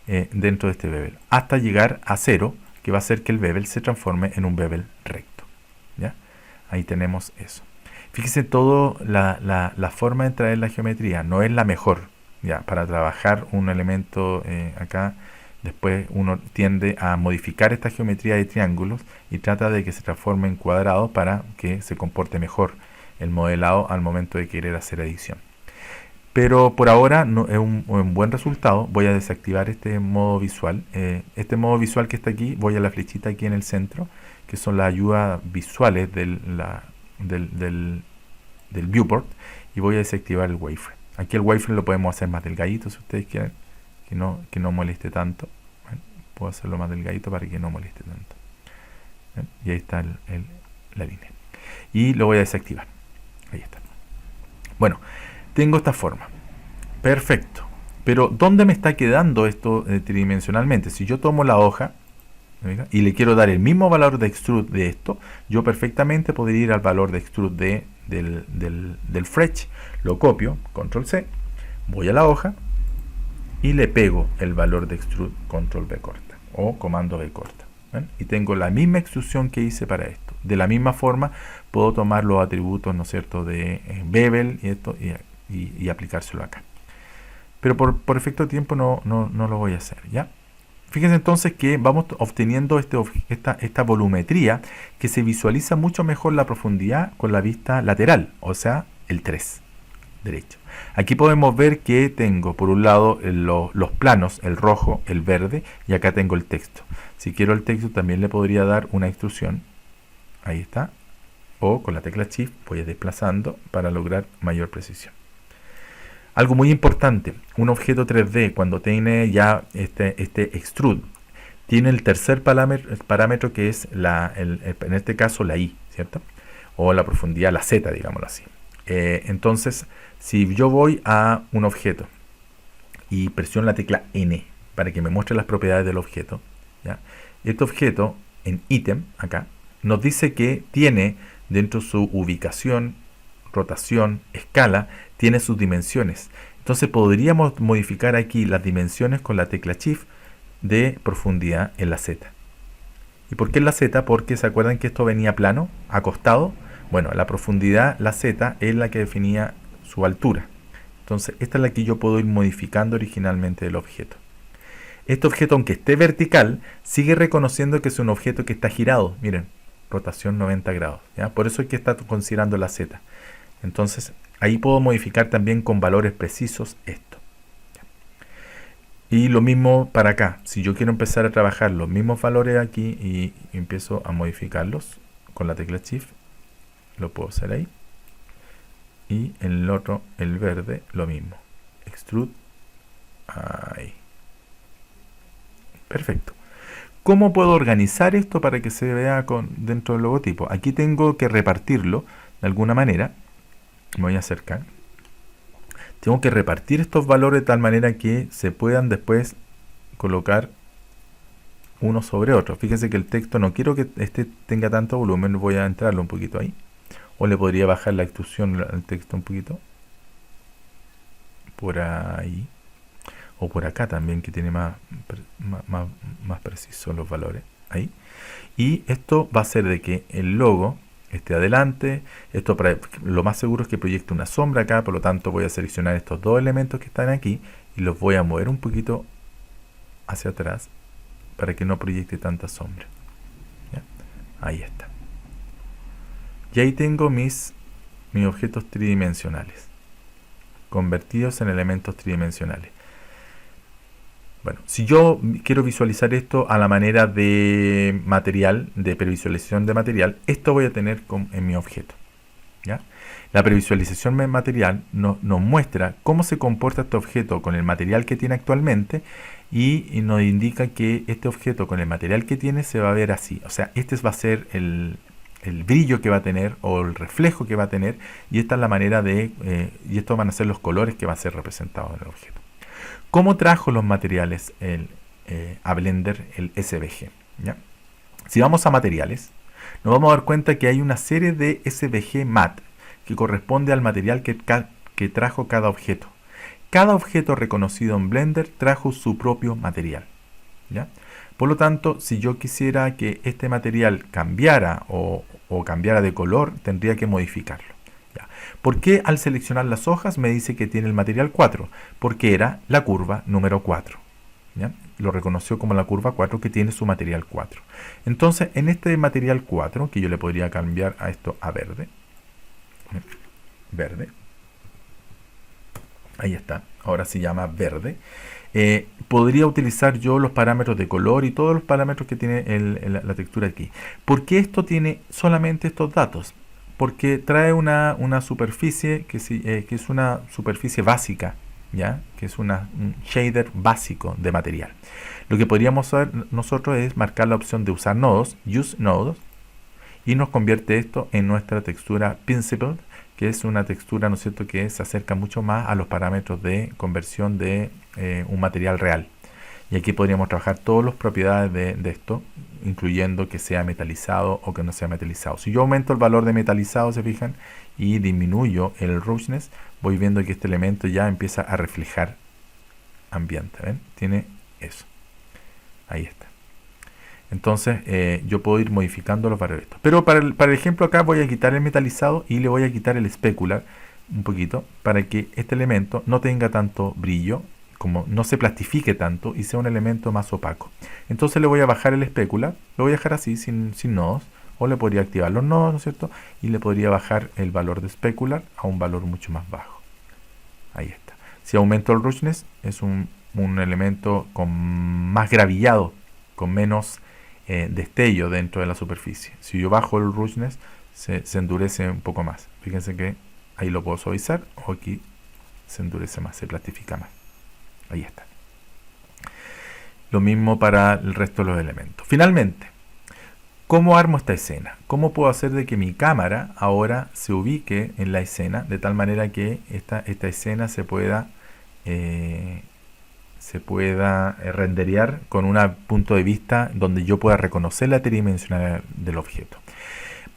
dentro de este bevel, hasta llegar a 0, que va a hacer que el bevel se transforme en un bevel recto, ¿ya? Ahí tenemos eso. Fíjese todo la forma de traer la geometría. No es la mejor, ¿ya? Para trabajar un elemento acá. Después uno tiende a modificar esta geometría de triángulos y trata de que se transforme en cuadrados para que se comporte mejor el modelado al momento de querer hacer edición. Pero por ahora no es un buen resultado. Voy a desactivar este modo visual. Este modo visual que está aquí, voy a la flechita aquí en el centro, que son las ayudas visuales de del viewport y voy a desactivar el wireframe. Aquí el wireframe lo podemos hacer más delgadito si ustedes quieren, que no moleste tanto. Bueno, puedo hacerlo más delgadito para que no moleste tanto. ¿Ven? Y ahí está la línea. Y lo voy a desactivar. Ahí está. Bueno, tengo esta forma. Perfecto. Pero ¿dónde me está quedando esto tridimensionalmente? Si yo tomo la hoja y le quiero dar el mismo valor de extrude de esto, yo perfectamente podría ir al valor de extrude del Fretch, lo copio, control C, voy a la hoja y le pego el valor de extrude, control V corta o comando V corta. ¿Ven? Y tengo la misma extrusión que hice para esto. De la misma forma puedo tomar los atributos, ¿no es cierto?, de bevel y esto y aplicárselo acá. Pero por efecto de tiempo no lo voy a hacer, ¿ya? Fíjense entonces que vamos obteniendo esta volumetría que se visualiza mucho mejor la profundidad con la vista lateral, o sea, el 3 derecho. Aquí podemos ver que tengo por un lado los planos, el rojo, el verde, y acá tengo el texto. Si quiero el texto también le podría dar una extrusión, ahí está, o con la tecla Shift voy desplazando para lograr mayor precisión. Algo muy importante, un objeto 3D cuando tiene ya este extrude, tiene el tercer parámetro que es en este caso la Y, ¿cierto? O la profundidad, la Z, digámoslo así. Entonces, si yo voy a un objeto y presiono la tecla N para que me muestre las propiedades del objeto, ¿ya? Este objeto en ítem, acá, nos dice que tiene dentro su ubicación, rotación, escala, tiene sus dimensiones. Entonces podríamos modificar aquí las dimensiones con la tecla Shift de profundidad en la Z. ¿Y por qué en la Z? Porque se acuerdan que esto venía plano, acostado. Bueno, la profundidad, la Z, es la que definía su altura. Entonces esta es la que yo puedo ir modificando originalmente del objeto. Este objeto, aunque esté vertical, sigue reconociendo que es un objeto que está girado. Miren, rotación 90 grados. ¿Ya? Por eso es que está considerando la Z. Entonces, ahí puedo modificar también con valores precisos esto. Y lo mismo para acá. Si yo quiero empezar a trabajar los mismos valores aquí y empiezo a modificarlos con la tecla Shift, lo puedo hacer ahí. Y en el otro, el verde, lo mismo. Extrude. Ahí. Perfecto. ¿Cómo puedo organizar esto para que se vea dentro del logotipo? Aquí tengo que repartirlo de alguna manera. Me voy a acercar. Tengo que repartir estos valores de tal manera que se puedan después colocar uno sobre otro. Fíjense que el texto no quiero que tenga tanto volumen, voy a entrarlo un poquito ahí. O le podría bajar la extrusión al texto un poquito. Por ahí. O por acá también, que tiene más precisos los valores. Ahí. Y esto va a hacer de que el logo esté adelante. Esto lo más seguro es que proyecte una sombra acá, por lo tanto voy a seleccionar estos dos elementos que están aquí y los voy a mover un poquito hacia atrás para que no proyecte tanta sombra. ¿Ya? Ahí está. Y ahí tengo mis objetos tridimensionales convertidos en elementos tridimensionales. Bueno, si yo quiero visualizar esto a la manera de material, de previsualización de material, esto voy a tener en mi objeto. ¿Ya? La previsualización de material nos muestra cómo se comporta este objeto con el material que tiene actualmente y nos indica que este objeto con el material que tiene se va a ver así. O sea, este va a ser el brillo que va a tener o el reflejo que va a tener y esta es la manera y estos van a ser los colores que van a ser representados en el objeto. ¿Cómo trajo los materiales a Blender el SVG? ¿Ya? Si vamos a materiales, nos vamos a dar cuenta que hay una serie de SVG Matte que corresponde al material que trajo cada objeto. Cada objeto reconocido en Blender trajo su propio material. ¿Ya? Por lo tanto, si yo quisiera que este material cambiara o cambiara de color, tendría que modificarlo. ¿Por qué al seleccionar las hojas me dice que tiene el material 4? Porque era la curva número 4. ¿Ya? Lo reconoció como la curva 4 que tiene su material 4. Entonces, en este material 4, que yo le podría cambiar a esto a verde. Verde. Ahí está. Ahora se llama verde. Podría utilizar yo los parámetros de color y todos los parámetros que tiene la textura aquí. ¿Por qué esto tiene solamente estos datos? porque trae una superficie que es una superficie básica, ¿ya? Que es un shader básico de material. Lo que podríamos hacer nosotros es marcar la opción de usar nodos, use nodes, y nos convierte esto en nuestra textura Principled, que es una textura, ¿no es cierto?, que se acerca mucho más a los parámetros de conversión de un material real. Y aquí podríamos trabajar todas las propiedades de esto, incluyendo que sea metalizado o que no sea metalizado. Si yo aumento el valor de metalizado, se fijan, y disminuyo el roughness, voy viendo que este elemento ya empieza a reflejar ambiente. ¿Ven? Tiene eso. Ahí está. Entonces yo puedo ir modificando los valores. Pero para el ejemplo acá voy a quitar el metalizado y le voy a quitar el specular un poquito para que este elemento no tenga tanto brillo, como no se plastifique tanto y sea un elemento más opaco. Entonces le voy a bajar el specular, lo voy a dejar así sin nodos, o le podría activar los nodos, ¿no es cierto? Y le podría bajar el valor de specular a un valor mucho más bajo. Ahí está. Si aumento el roughness, es un elemento con más gravillado, con menos destello dentro de la superficie. Si yo bajo el roughness, se endurece un poco más. Fíjense que ahí lo puedo suavizar, o aquí se endurece más, se plastifica más. Ahí está. Lo mismo para el resto de los elementos. Finalmente, ¿cómo armo esta escena? ¿Cómo puedo hacer de que mi cámara ahora se ubique en la escena de tal manera que esta escena se pueda renderear con un punto de vista donde yo pueda reconocer la tridimensionalidad del objeto?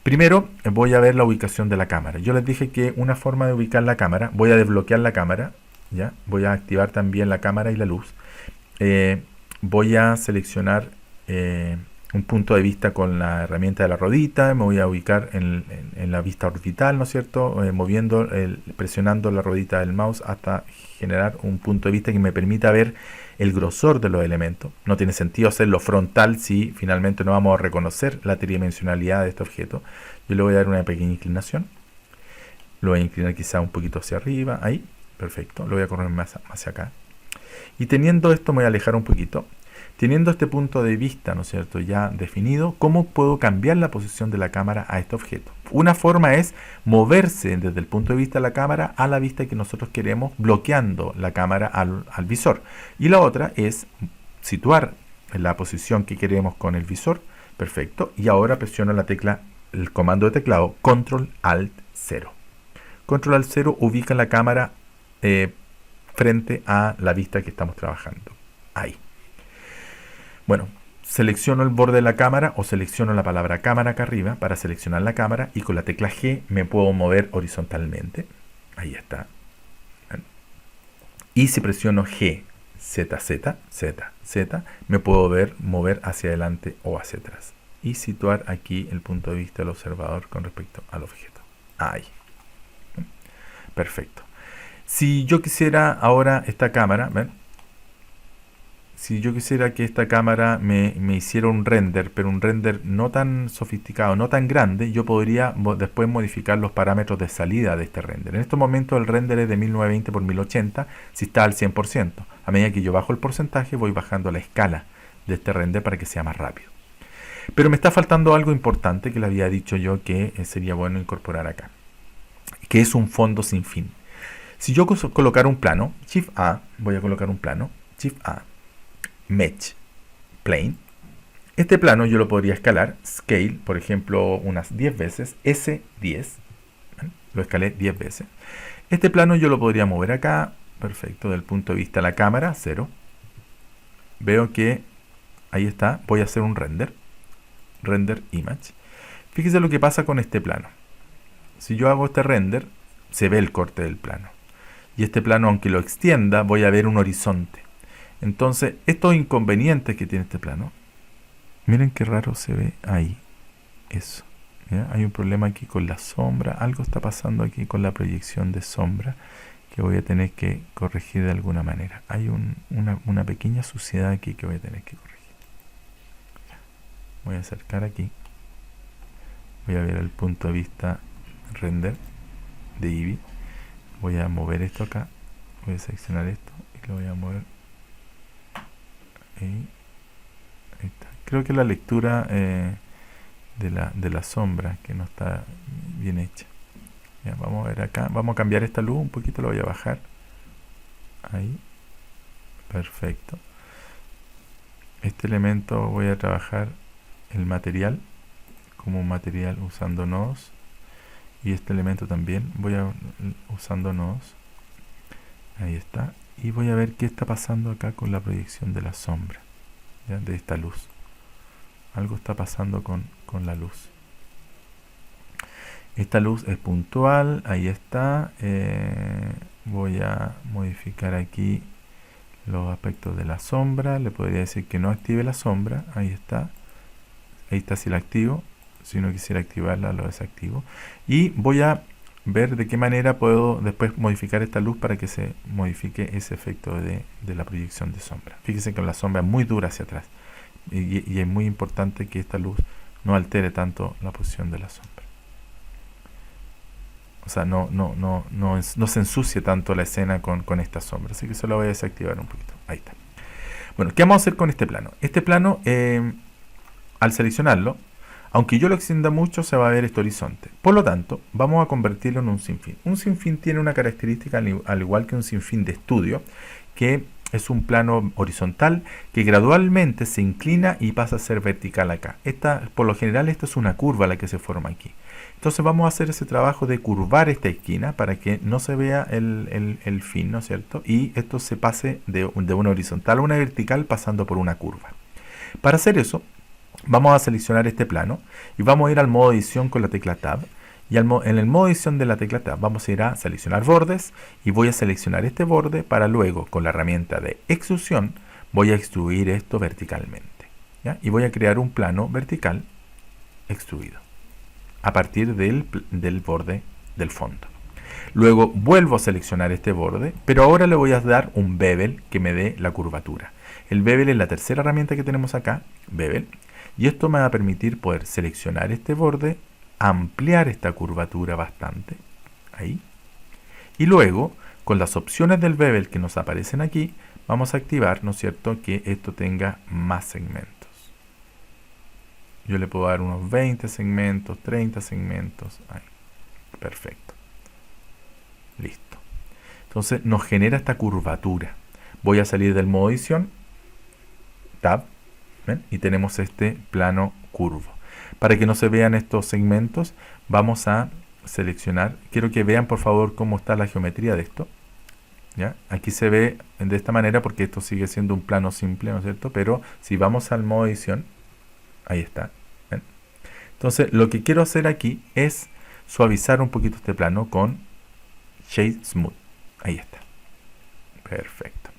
Primero voy a ver la ubicación de la cámara. Yo les dije que una forma de ubicar la cámara, voy a desbloquear la cámara, ¿ya? Voy a activar también la cámara y la luz. Voy a seleccionar un punto de vista con la herramienta de la ruedita, me voy a ubicar en la vista orbital, ¿no es cierto? Presionando la ruedita del mouse hasta generar un punto de vista que me permita ver el grosor de los elementos. No tiene sentido hacerlo frontal si finalmente no vamos a reconocer la tridimensionalidad de este objeto. Yo le voy a dar una pequeña inclinación. Lo voy a inclinar quizá un poquito hacia arriba, ahí, perfecto. Lo voy a correr más hacia acá. Y teniendo esto me voy a alejar un poquito. Teniendo este punto de vista, ¿no es cierto?, ya definido, ¿cómo puedo cambiar la posición de la cámara a este objeto? Una forma es moverse desde el punto de vista de la cámara a la vista que nosotros queremos, bloqueando la cámara al visor. Y la otra es situar la posición que queremos con el visor. Perfecto. Y ahora presiono la tecla, el comando de teclado, Control Alt 0. Control Alt 0 ubica la cámara frente a la vista que estamos trabajando. Ahí. Bueno, selecciono el borde de la cámara o selecciono la palabra cámara acá arriba para seleccionar la cámara y con la tecla G me puedo mover horizontalmente. Ahí está. Y si presiono G, Z, Z, Z, Z, me puedo mover hacia adelante o hacia atrás. Y situar aquí el punto de vista del observador con respecto al objeto. Ahí. Perfecto. Si yo quisiera ahora esta cámara, ¿ven? Si yo quisiera que esta cámara me hiciera un render, pero un render no tan sofisticado, no tan grande, yo podría después modificar los parámetros de salida de este render. En estos momentos el render es de 1920 por 1080, si está al 100%. A medida que yo bajo el porcentaje, voy bajando la escala de este render para que sea más rápido. Pero me está faltando algo importante que le había dicho yo que sería bueno incorporar acá, que es un fondo sin fin. Si yo colocara un plano, Shift A, voy a colocar un plano, Shift A, Mesh Plane. Este plano yo lo podría escalar, Scale, por ejemplo, unas 10 veces, S10, lo escalé 10 veces. Este plano yo lo podría mover acá, perfecto, del punto de vista de la cámara, 0. Veo que ahí está, voy a hacer un render image. Fíjese lo que pasa con este plano. Si yo hago este render, se ve el corte del plano. Y este plano, aunque lo extienda, voy a ver un horizonte. Entonces, estos inconvenientes que tiene este plano, miren qué raro se ve ahí. Eso. ¿Ya? Hay un problema aquí con la sombra. Algo está pasando aquí con la proyección de sombra que voy a tener que corregir de alguna manera. Hay una pequeña suciedad aquí que voy a tener que corregir. Voy a acercar aquí. Voy a ver el punto de vista render de Eevee. Voy a mover esto acá. Voy a seleccionar esto y lo voy a mover. Ahí está. Creo que la lectura de la sombra que no está bien hecha. Ya, vamos a ver acá, vamos a cambiar esta luz un poquito, lo voy a bajar. Ahí, perfecto. Este elemento voy a trabajar el material como un material usando nodos, y este elemento también voy a usando nodos. Ahí está. Y voy a ver qué está pasando acá con la proyección de la sombra, ¿ya? De esta luz. Algo está pasando con la luz. Esta luz es puntual, ahí está. Voy a modificar aquí los aspectos de la sombra. Le podría decir que no active la sombra. Ahí está. Ahí está si la activo. Si no quisiera activarla, lo desactivo. Y voy a ver de qué manera puedo después modificar esta luz para que se modifique ese efecto de la proyección de sombra. Fíjense que la sombra es muy dura hacia atrás. Y es muy importante que esta luz no altere tanto la posición de la sombra. O sea, no se ensucie tanto la escena con esta sombra. Así que se lo voy a desactivar un poquito. Ahí está. Bueno, ¿qué vamos a hacer con este plano? Este plano, al seleccionarlo, aunque yo lo extienda mucho, se va a ver este horizonte. Por lo tanto, vamos a convertirlo en un sinfín. Un sinfín tiene una característica, al igual que un sinfín de estudio, que es un plano horizontal que gradualmente se inclina y pasa a ser vertical acá. Por lo general, esta es una curva la que se forma aquí. Entonces vamos a hacer ese trabajo de curvar esta esquina para que no se vea el fin, ¿no es cierto? Y esto se pase de una horizontal a una vertical pasando por una curva. Para hacer eso, vamos a seleccionar este plano y vamos a ir al modo edición con la tecla Tab. Y en el modo edición de la tecla Tab vamos a ir a seleccionar bordes y voy a seleccionar este borde para luego con la herramienta de extrusión voy a extruir esto verticalmente, ¿ya? Y voy a crear un plano vertical extruido a partir del borde del fondo. Luego vuelvo a seleccionar este borde, pero ahora le voy a dar un bevel que me dé la curvatura. El bevel es la tercera herramienta que tenemos acá, bevel, y esto me va a permitir poder seleccionar este borde, ampliar esta curvatura bastante, ahí, y luego con las opciones del bevel que nos aparecen aquí, vamos a activar, ¿no es cierto?, que esto tenga más segmentos. Yo le puedo dar unos 20 segmentos, 30 segmentos, ahí, perfecto, listo. Entonces nos genera esta curvatura. Voy a salir del modo edición, Tab, ¿ven? Y tenemos este plano curvo. Para que no se vean estos segmentos, vamos a seleccionar. Quiero que vean por favor cómo está la geometría de esto, ¿ya? Aquí se ve de esta manera porque esto sigue siendo un plano simple, ¿no es cierto? Pero si vamos al modo edición, ahí está, ¿ven? Entonces lo que quiero hacer aquí es suavizar un poquito este plano con Shade Smooth. Ahí está. Perfecto.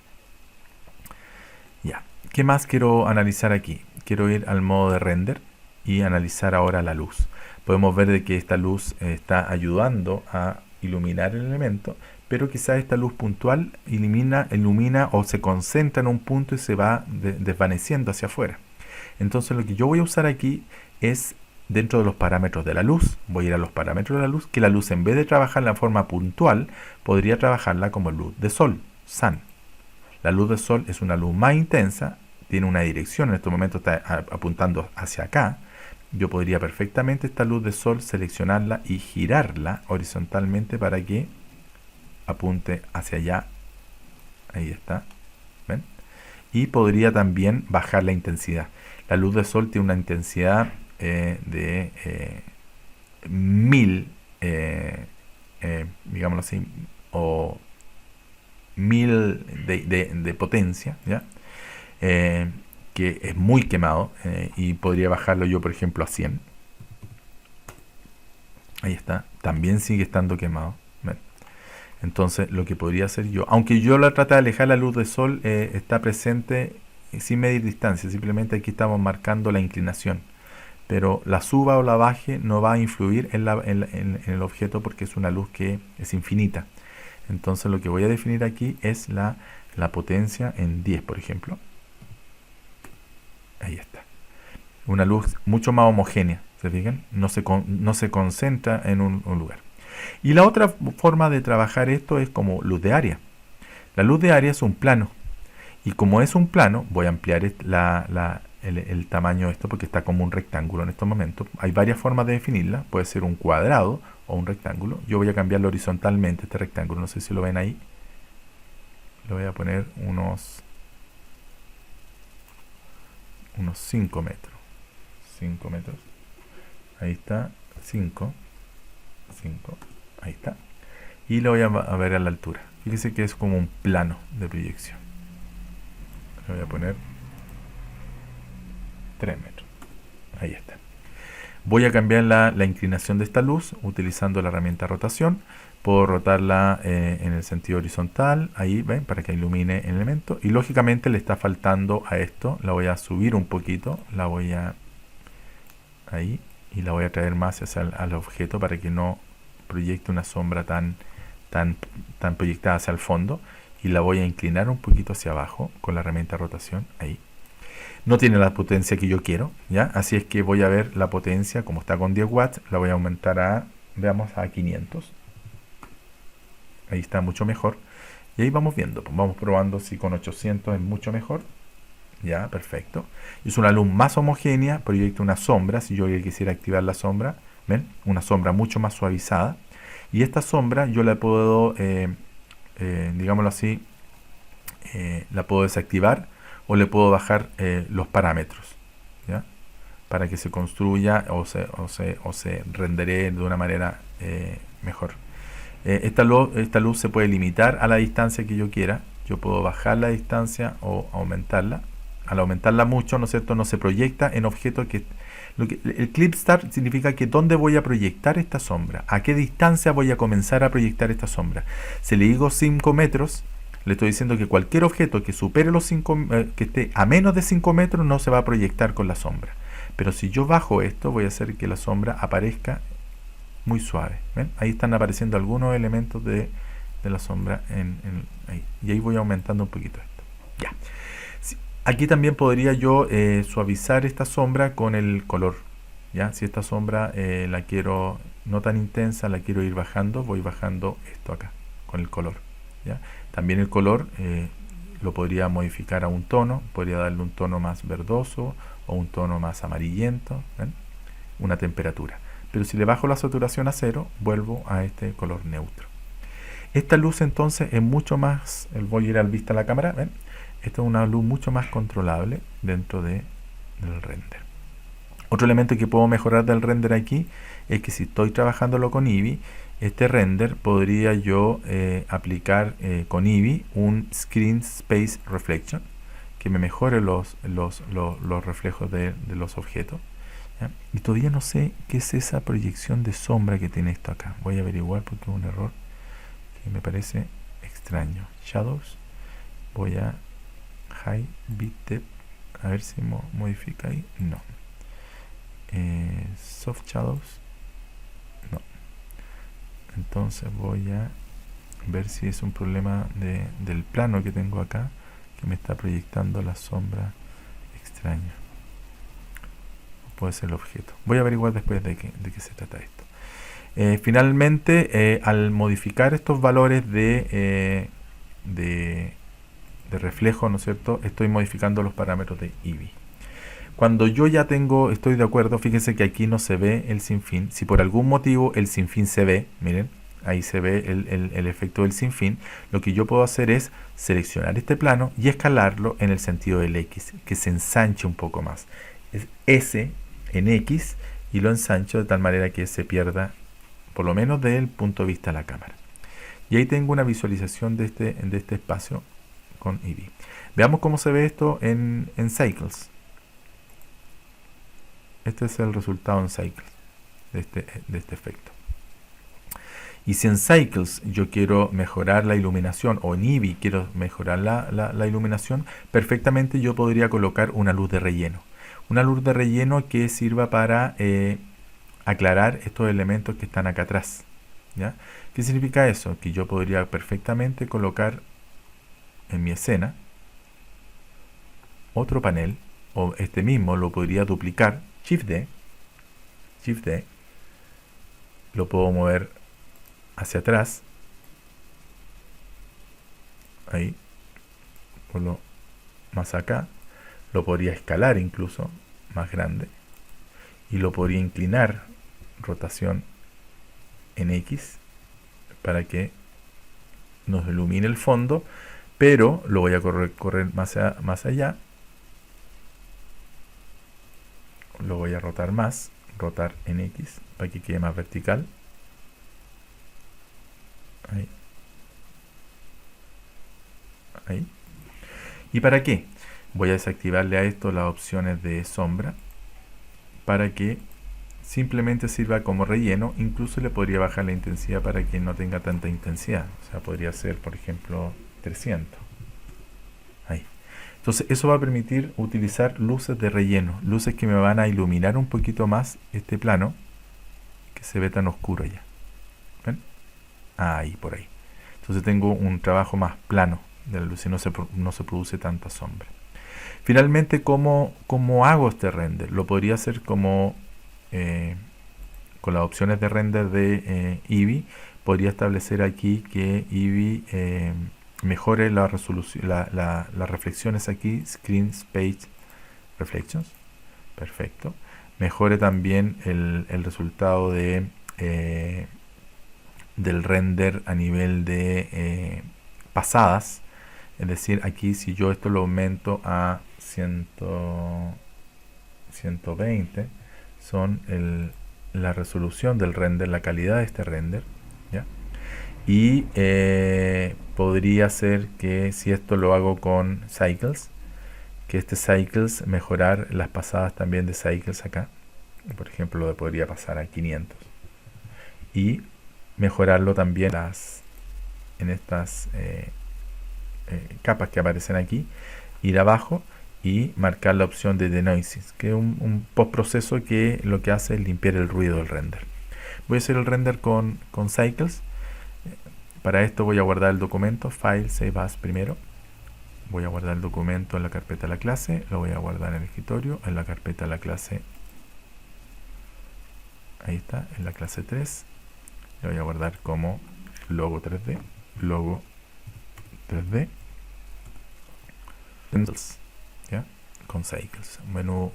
Ya. ¿Qué más quiero analizar aquí? Quiero ir al modo de render y analizar ahora la luz. Podemos ver de que esta luz está ayudando a iluminar el elemento, pero quizás esta luz puntual ilumina o se concentra en un punto y se va desvaneciendo hacia afuera. Entonces lo que yo voy a usar aquí es dentro de los parámetros de la luz, voy a ir a los parámetros de la luz, que la luz en vez de trabajarla en forma puntual, podría trabajarla como luz de sol, sun. La luz de sol es una luz más intensa, tiene una dirección, en este momento está apuntando hacia acá. Yo podría perfectamente esta luz de sol seleccionarla y girarla horizontalmente para que apunte hacia allá. Ahí está, ¿ven? Y podría también bajar la intensidad. La luz de sol tiene una intensidad de 1000, digámoslo así, o 1000 de potencia, ¿ya? Que es muy quemado, y podría bajarlo yo por ejemplo a 100. Ahí está, también sigue estando quemado. ¿Ven? Entonces lo que podría hacer yo, aunque yo la trate de alejar la luz del sol, está presente sin medir distancia, simplemente aquí estamos marcando la inclinación, pero la suba o la baje no va a influir en el objeto porque es una luz que es infinita. Entonces lo que voy a definir aquí es la potencia en 10, por ejemplo. Ahí está. Una luz mucho más homogénea, ¿se fijan? No se concentra en un lugar. Y la otra forma de trabajar esto es como luz de área. La luz de área es un plano. Y como es un plano, voy a ampliar el tamaño de esto porque está como un rectángulo en estos momentos. Hay varias formas de definirla. Puede ser un cuadrado o un rectángulo. Yo voy a cambiarlo horizontalmente, este rectángulo. No sé si lo ven ahí. Le voy a poner unos 5 metros. 5 metros. Ahí está. 5. Ahí está. Y lo voy a ver a la altura. Fíjese que es como un plano de proyección. Le voy a poner 3 metros. Ahí está. Voy a cambiar la inclinación de esta luz utilizando la herramienta rotación. Puedo rotarla en el sentido horizontal, ahí ven, para que ilumine el elemento. Y lógicamente le está faltando a esto. La voy a subir un poquito. La voy a... ahí. Y la voy a traer más hacia al objeto para que no proyecte una sombra tan proyectada hacia el fondo. Y la voy a inclinar un poquito hacia abajo con la herramienta rotación, ahí. No tiene la potencia que yo quiero, ¿ya? Así es que voy a ver la potencia, como está con 10 watts, la voy a aumentar a, veamos, a 500. Ahí está mucho mejor. Y ahí vamos viendo, pues vamos probando si con 800 es mucho mejor. Ya, perfecto. Es una luz más homogénea, proyecta una sombra, si yo quisiera activar la sombra, ¿ven? Una sombra mucho más suavizada. Y esta sombra yo la puedo, digámoslo así, la puedo desactivar o le puedo bajar los parámetros, ¿ya? Para que se construya o se renderee de una manera mejor. Esta luz se puede limitar a la distancia que yo quiera. Yo puedo bajar la distancia o aumentarla. Al aumentarla mucho, ¿no es cierto?, no se proyecta en objetos que... el clip start significa que dónde voy a proyectar esta sombra, a qué distancia voy a comenzar a proyectar esta sombra. Si le digo 5 metros, le estoy diciendo que cualquier objeto que supere los 5, que esté a menos de 5 metros no se va a proyectar con la sombra. Pero si yo bajo esto, voy a hacer que la sombra aparezca muy suave. ¿Ven? Ahí están apareciendo algunos elementos de la sombra ahí. Y ahí voy aumentando un poquito esto. Ya. Sí. Aquí también podría yo suavizar esta sombra con el color. ¿Ya? Si esta sombra la quiero no tan intensa, la quiero ir bajando, voy bajando esto acá con el color. ¿Ya? También el color lo podría modificar a un tono, podría darle un tono más verdoso o un tono más amarillento, ¿ven? Una temperatura. Pero si le bajo la saturación a 0, vuelvo a este color neutro. Esta luz entonces es mucho más, voy a ir al vista a la cámara, ¿ven? Esta es una luz mucho más controlable dentro del render. Otro elemento que puedo mejorar del render aquí es que si estoy trabajándolo con Eevee, este render podría yo aplicar con Eevee un Screen Space Reflection que me mejore los reflejos de los objetos. ¿Ya? Y todavía no sé qué es esa proyección de sombra que tiene esto acá. Voy a averiguar porque es un error que me parece extraño. Shadows, voy a High Bit Depth, a ver si modifica ahí. No. Soft Shadows, no. Entonces voy a ver si es un problema del plano que tengo acá que me está proyectando la sombra extraña. Puede ser el objeto. Voy a averiguar después de qué se trata esto. Finalmente, al modificar estos valores de reflejo, ¿no es cierto?, estoy modificando los parámetros de Eevee. Cuando yo ya estoy de acuerdo, fíjense que aquí no se ve el sinfín. Si por algún motivo el sinfín se ve, miren, ahí se ve el efecto del sinfín, lo que yo puedo hacer es seleccionar este plano y escalarlo en el sentido del X, que se ensanche un poco más. Es S en X y lo ensancho de tal manera que se pierda, por lo menos desde el punto de vista de la cámara. Y ahí tengo una visualización de este espacio con Eevee. Veamos cómo se ve esto en Cycles. Este es el resultado en Cycles de este efecto. Y si en Cycles yo quiero mejorar la iluminación, o en Eevee quiero mejorar la iluminación, perfectamente yo podría colocar una luz de relleno. Una luz de relleno que sirva para aclarar estos elementos que están acá atrás. ¿Ya? ¿Qué significa eso? Que yo podría perfectamente colocar en mi escena otro panel, o este mismo lo podría duplicar, Shift D, lo puedo mover hacia atrás, ahí, ponlo más acá, lo podría escalar incluso más grande y lo podría inclinar, rotación en X, para que nos ilumine el fondo, pero lo voy a correr más allá, lo voy a rotar más, rotar en X para que quede más vertical. Ahí. Ahí. ¿Y para qué? Voy a desactivarle a esto las opciones de sombra para que simplemente sirva como relleno. Incluso le podría bajar la intensidad para que no tenga tanta intensidad. O sea, podría ser, por ejemplo, 300. Ahí. Entonces eso va a permitir utilizar luces de relleno, luces que me van a iluminar un poquito más este plano que se ve tan oscuro ya. ¿Ven? Ahí, por ahí. Entonces tengo un trabajo más plano de la luz y no se produce tanta sombra. Finalmente, ¿cómo hago este render? Lo podría hacer como con las opciones de render de Eevee. Podría establecer aquí que Eevee mejore la resolución, las reflexiones aquí, Screen Space Reflections. Perfecto. Mejore también el resultado del render a nivel de pasadas. Es decir, aquí si yo esto lo aumento a 120, son la resolución del render, la calidad de este render, ¿ya? Y podría ser que si esto lo hago con Cycles, que este Cycles mejorar las pasadas también de Cycles acá. Por ejemplo, lo podría pasar a 500. Y mejorarlo también en estas capas que aparecen aquí, ir abajo y marcar la opción de Denoising, que es un postproceso que lo que hace es limpiar el ruido del render. Voy a hacer el render con Cycles. Para esto voy a guardar el documento, File, Save As primero. Voy a guardar el documento en la carpeta de la clase, lo voy a guardar en el escritorio, en la carpeta de la clase, ahí está, en la clase 3. Lo voy a guardar como logo 3D, logo 3D, ¿ya? Con Cycles, menú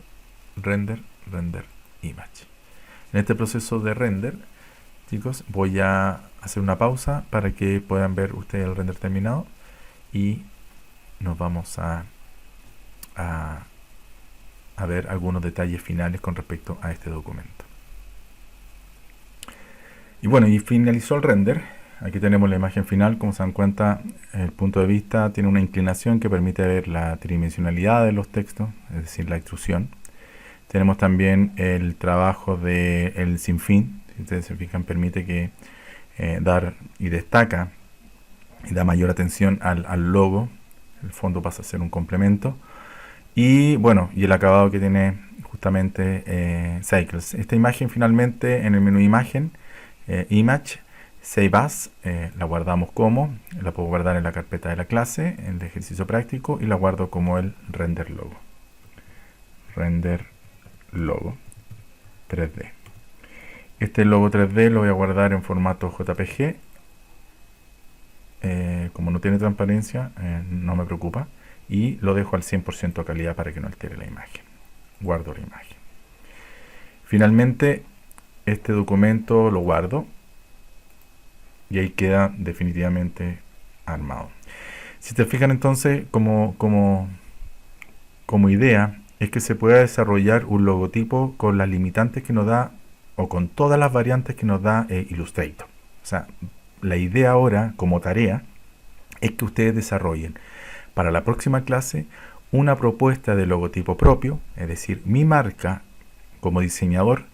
render, render image. En este proceso de render, chicos, voy a hacer una pausa para que puedan ver ustedes el render terminado y nos vamos a ver algunos detalles finales con respecto a este documento. Y bueno, y finalizó el render. Aquí tenemos la imagen final. Como se dan cuenta, el punto de vista tiene una inclinación que permite ver la tridimensionalidad de los textos, es decir, la extrusión. Tenemos también el trabajo del sinfín. Si ustedes se fijan, permite que dar y destaca y da mayor atención al logo. El fondo pasa a ser un complemento. Y bueno, y el acabado que tiene justamente Cycles. Esta imagen finalmente en el menú imagen, Image, Save As, la guardamos la puedo guardar en la carpeta de la clase, en el ejercicio práctico, y la guardo como el render logo. Render logo 3D. Este logo 3D lo voy a guardar en formato JPG. Como no tiene transparencia, no me preocupa. Y lo dejo al 100% de calidad para que no altere la imagen. Guardo la imagen. Finalmente, este documento lo guardo. Y ahí queda definitivamente armado. Si te fijan entonces, como idea, es que se pueda desarrollar un logotipo con las limitantes que nos da, o con todas las variantes que nos da Illustrator. O sea, la idea ahora, como tarea, es que ustedes desarrollen para la próxima clase una propuesta de logotipo propio, es decir, mi marca como diseñador,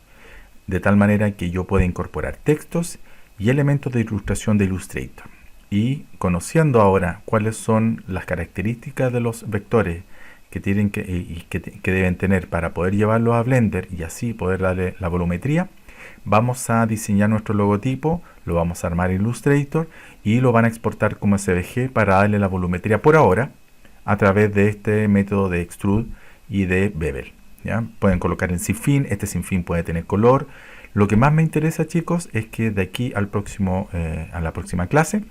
de tal manera que yo pueda incorporar textos y elementos de ilustración de Illustrator. Y conociendo ahora cuáles son las características de los vectores que deben tener para poder llevarlos a Blender y así poder darle la volumetría, vamos a diseñar nuestro logotipo, lo vamos a armar en Illustrator y lo van a exportar como SVG para darle la volumetría por ahora a través de este método de Extrude y de Bevel, ¿ya? Pueden colocar en sinfín, este sinfín puede tener color. Lo que más me interesa, chicos, es que de aquí a la próxima clase,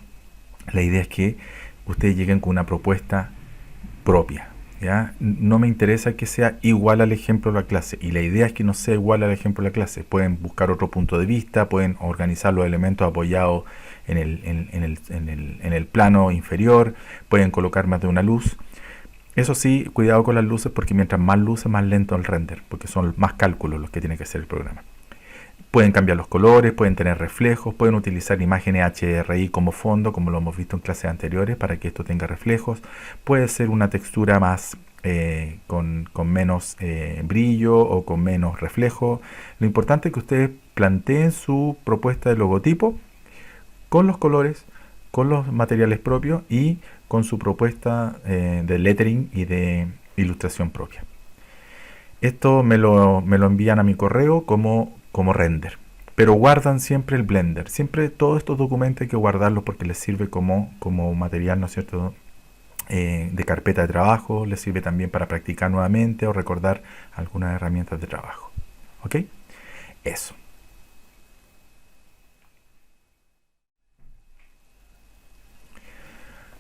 la idea es que ustedes lleguen con una propuesta propia, ¿ya? No me interesa que sea igual al ejemplo de la clase, y la idea es que no sea igual al ejemplo de la clase. Pueden buscar otro punto de vista, pueden organizar los elementos apoyados en el plano inferior, pueden colocar más de una luz. Eso sí, cuidado con las luces, porque mientras más luces, más lento el render, porque son más cálculos los que tiene que hacer el programa. Pueden cambiar los colores, pueden tener reflejos, pueden utilizar imágenes HDRI como fondo, como lo hemos visto en clases anteriores, para que esto tenga reflejos. Puede ser una textura más con menos brillo o con menos reflejo. Lo importante es que ustedes planteen su propuesta de logotipo con los colores, con los materiales propios y con su propuesta de lettering y de ilustración propia. Esto me lo envían a mi correo como render, pero guardan siempre el Blender. Siempre todos estos documentos hay que guardarlos porque les sirve como material, ¿no es cierto?, de carpeta de trabajo. Les sirve también para practicar nuevamente o recordar algunas herramientas de trabajo. ¿Ok? Eso.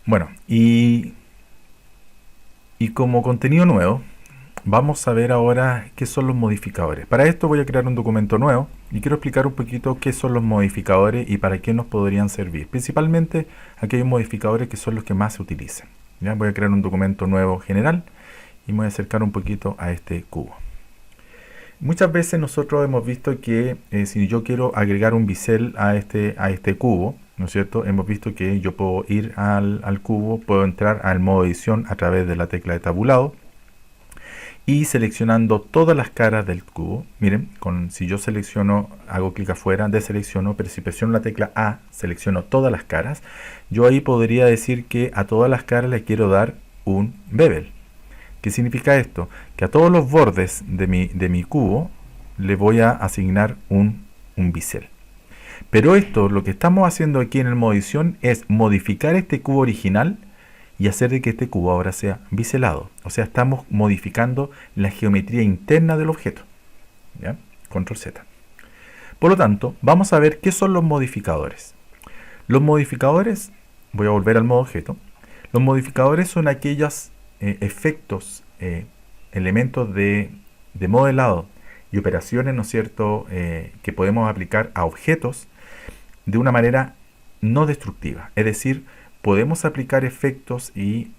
Bueno, y como contenido nuevo, vamos a ver ahora qué son los modificadores. Para esto voy a crear un documento nuevo y quiero explicar un poquito qué son los modificadores y para qué nos podrían servir. Principalmente aquellos modificadores que son los que más se utilizan. ¿Ya? Voy a crear un documento nuevo general y me voy a acercar un poquito a este cubo. Muchas veces nosotros hemos visto que si yo quiero agregar un bisel a este cubo, ¿no es cierto? Hemos visto que yo puedo ir al cubo, puedo entrar al modo edición a través de la tecla de tabulado y seleccionando todas las caras del cubo. Miren, si yo selecciono, hago clic afuera, deselecciono, pero si presiono la tecla A, selecciono todas las caras. Yo ahí podría decir que a todas las caras le quiero dar un bevel. ¿Qué significa esto? Que a todos los bordes de mi cubo le voy a asignar un bisel. Pero esto, lo que estamos haciendo aquí en el modo edición es modificar este cubo original y hacer de que este cubo ahora sea biselado. O sea, estamos modificando la geometría interna del objeto. ¿Ya? Control Z. Por lo tanto, vamos a ver qué son los modificadores. Los modificadores, voy a volver al modo objeto. Los modificadores son aquellos efectos, elementos de modelado y operaciones, ¿no es cierto?, que podemos aplicar a objetos de una manera no destructiva. Es decir, podemos aplicar efectos y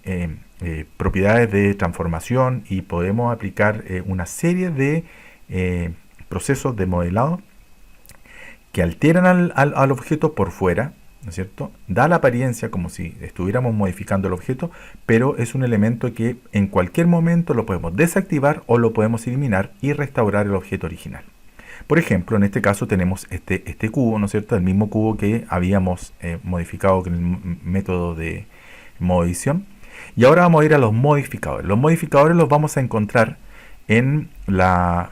propiedades de transformación y podemos aplicar una serie de procesos de modelado que alteran al objeto por fuera, ¿no es cierto? Da la apariencia como si estuviéramos modificando el objeto, pero es un elemento que en cualquier momento lo podemos desactivar o lo podemos eliminar y restaurar el objeto original. Por ejemplo, en este caso tenemos este cubo, ¿no es cierto? El mismo cubo que habíamos modificado con el método de modo edición. Y ahora vamos a ir a los modificadores. Los modificadores los vamos a encontrar en la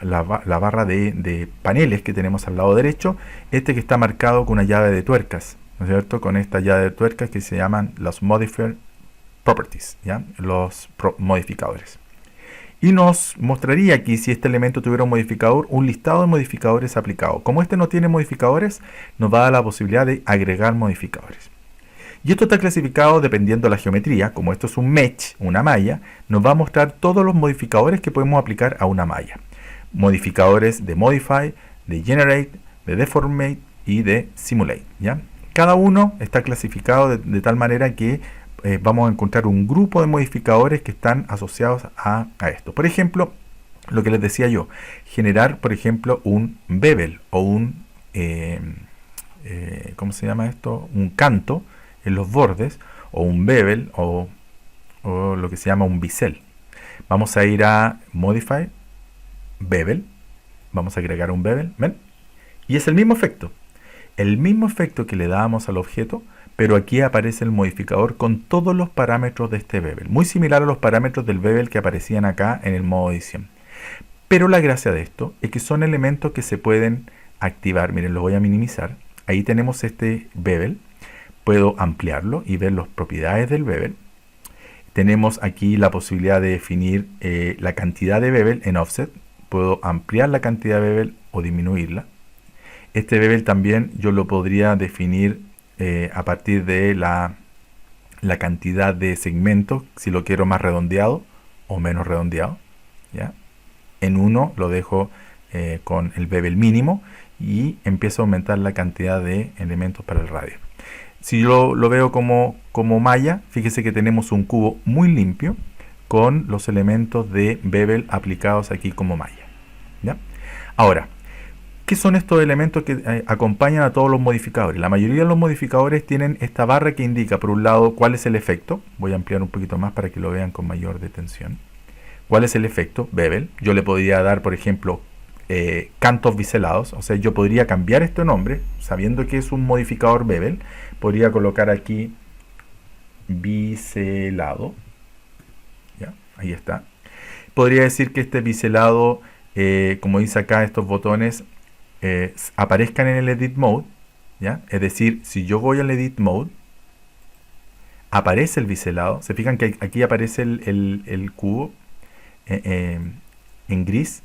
barra de paneles que tenemos al lado derecho. Este que está marcado con una llave de tuercas, ¿no es cierto? Con esta llave de tuercas que se llaman los Modifier Properties, ¿ya? Los modificadores. Y nos mostraría aquí, si este elemento tuviera un modificador, un listado de modificadores aplicados. Como este no tiene modificadores, nos va a dar la posibilidad de agregar modificadores. Y esto está clasificado dependiendo de la geometría. Como esto es un mesh, una malla, nos va a mostrar todos los modificadores que podemos aplicar a una malla. Modificadores de Modify, de Generate, de Deformate y de Simulate, ¿ya? Cada uno está clasificado de tal manera que vamos a encontrar un grupo de modificadores que están asociados a esto. Por ejemplo, lo que les decía yo, generar, por ejemplo, un bevel o un, ¿cómo se llama esto? Un canto en los bordes, o un bevel o lo que se llama un bisel. Vamos a ir a Modify, Bevel, vamos a agregar un bevel, ¿ven? Y es el mismo efecto que le damos al objeto, pero aquí aparece el modificador con todos los parámetros de este bevel, muy similar a los parámetros del bevel que aparecían acá en el modo edición. Pero la gracia de esto es que son elementos que se pueden activar. Miren, lo voy a minimizar. Ahí tenemos este bevel, puedo ampliarlo y ver las propiedades del bevel. Tenemos aquí la posibilidad de definir la cantidad de bevel en offset. Puedo ampliar la cantidad de bevel o disminuirla. Este bevel también yo lo podría definir a partir de la cantidad de segmentos, si lo quiero más redondeado o menos redondeado, ¿ya? En 1 lo dejo con el bevel mínimo y empiezo a aumentar la cantidad de elementos para el radio. Si yo lo veo como malla, fíjese que tenemos un cubo muy limpio con los elementos de bevel aplicados aquí como malla, ¿ya? Ahora, ¿qué son estos elementos que acompañan a todos los modificadores? La mayoría de los modificadores tienen esta barra que indica, por un lado, cuál es el efecto. Voy a ampliar un poquito más para que lo vean con mayor detención. ¿Cuál es el efecto? Bevel. Yo le podría dar, por ejemplo, cantos biselados. O sea, yo podría cambiar este nombre, sabiendo que es un modificador bevel. Podría colocar aquí biselado. ¿Ya? Ahí está. Podría decir que este biselado, como dice acá, estos botones aparezcan en el Edit Mode, ¿ya? Es decir, si yo voy al Edit Mode, aparece el biselado. Se fijan que aquí aparece el cubo en gris,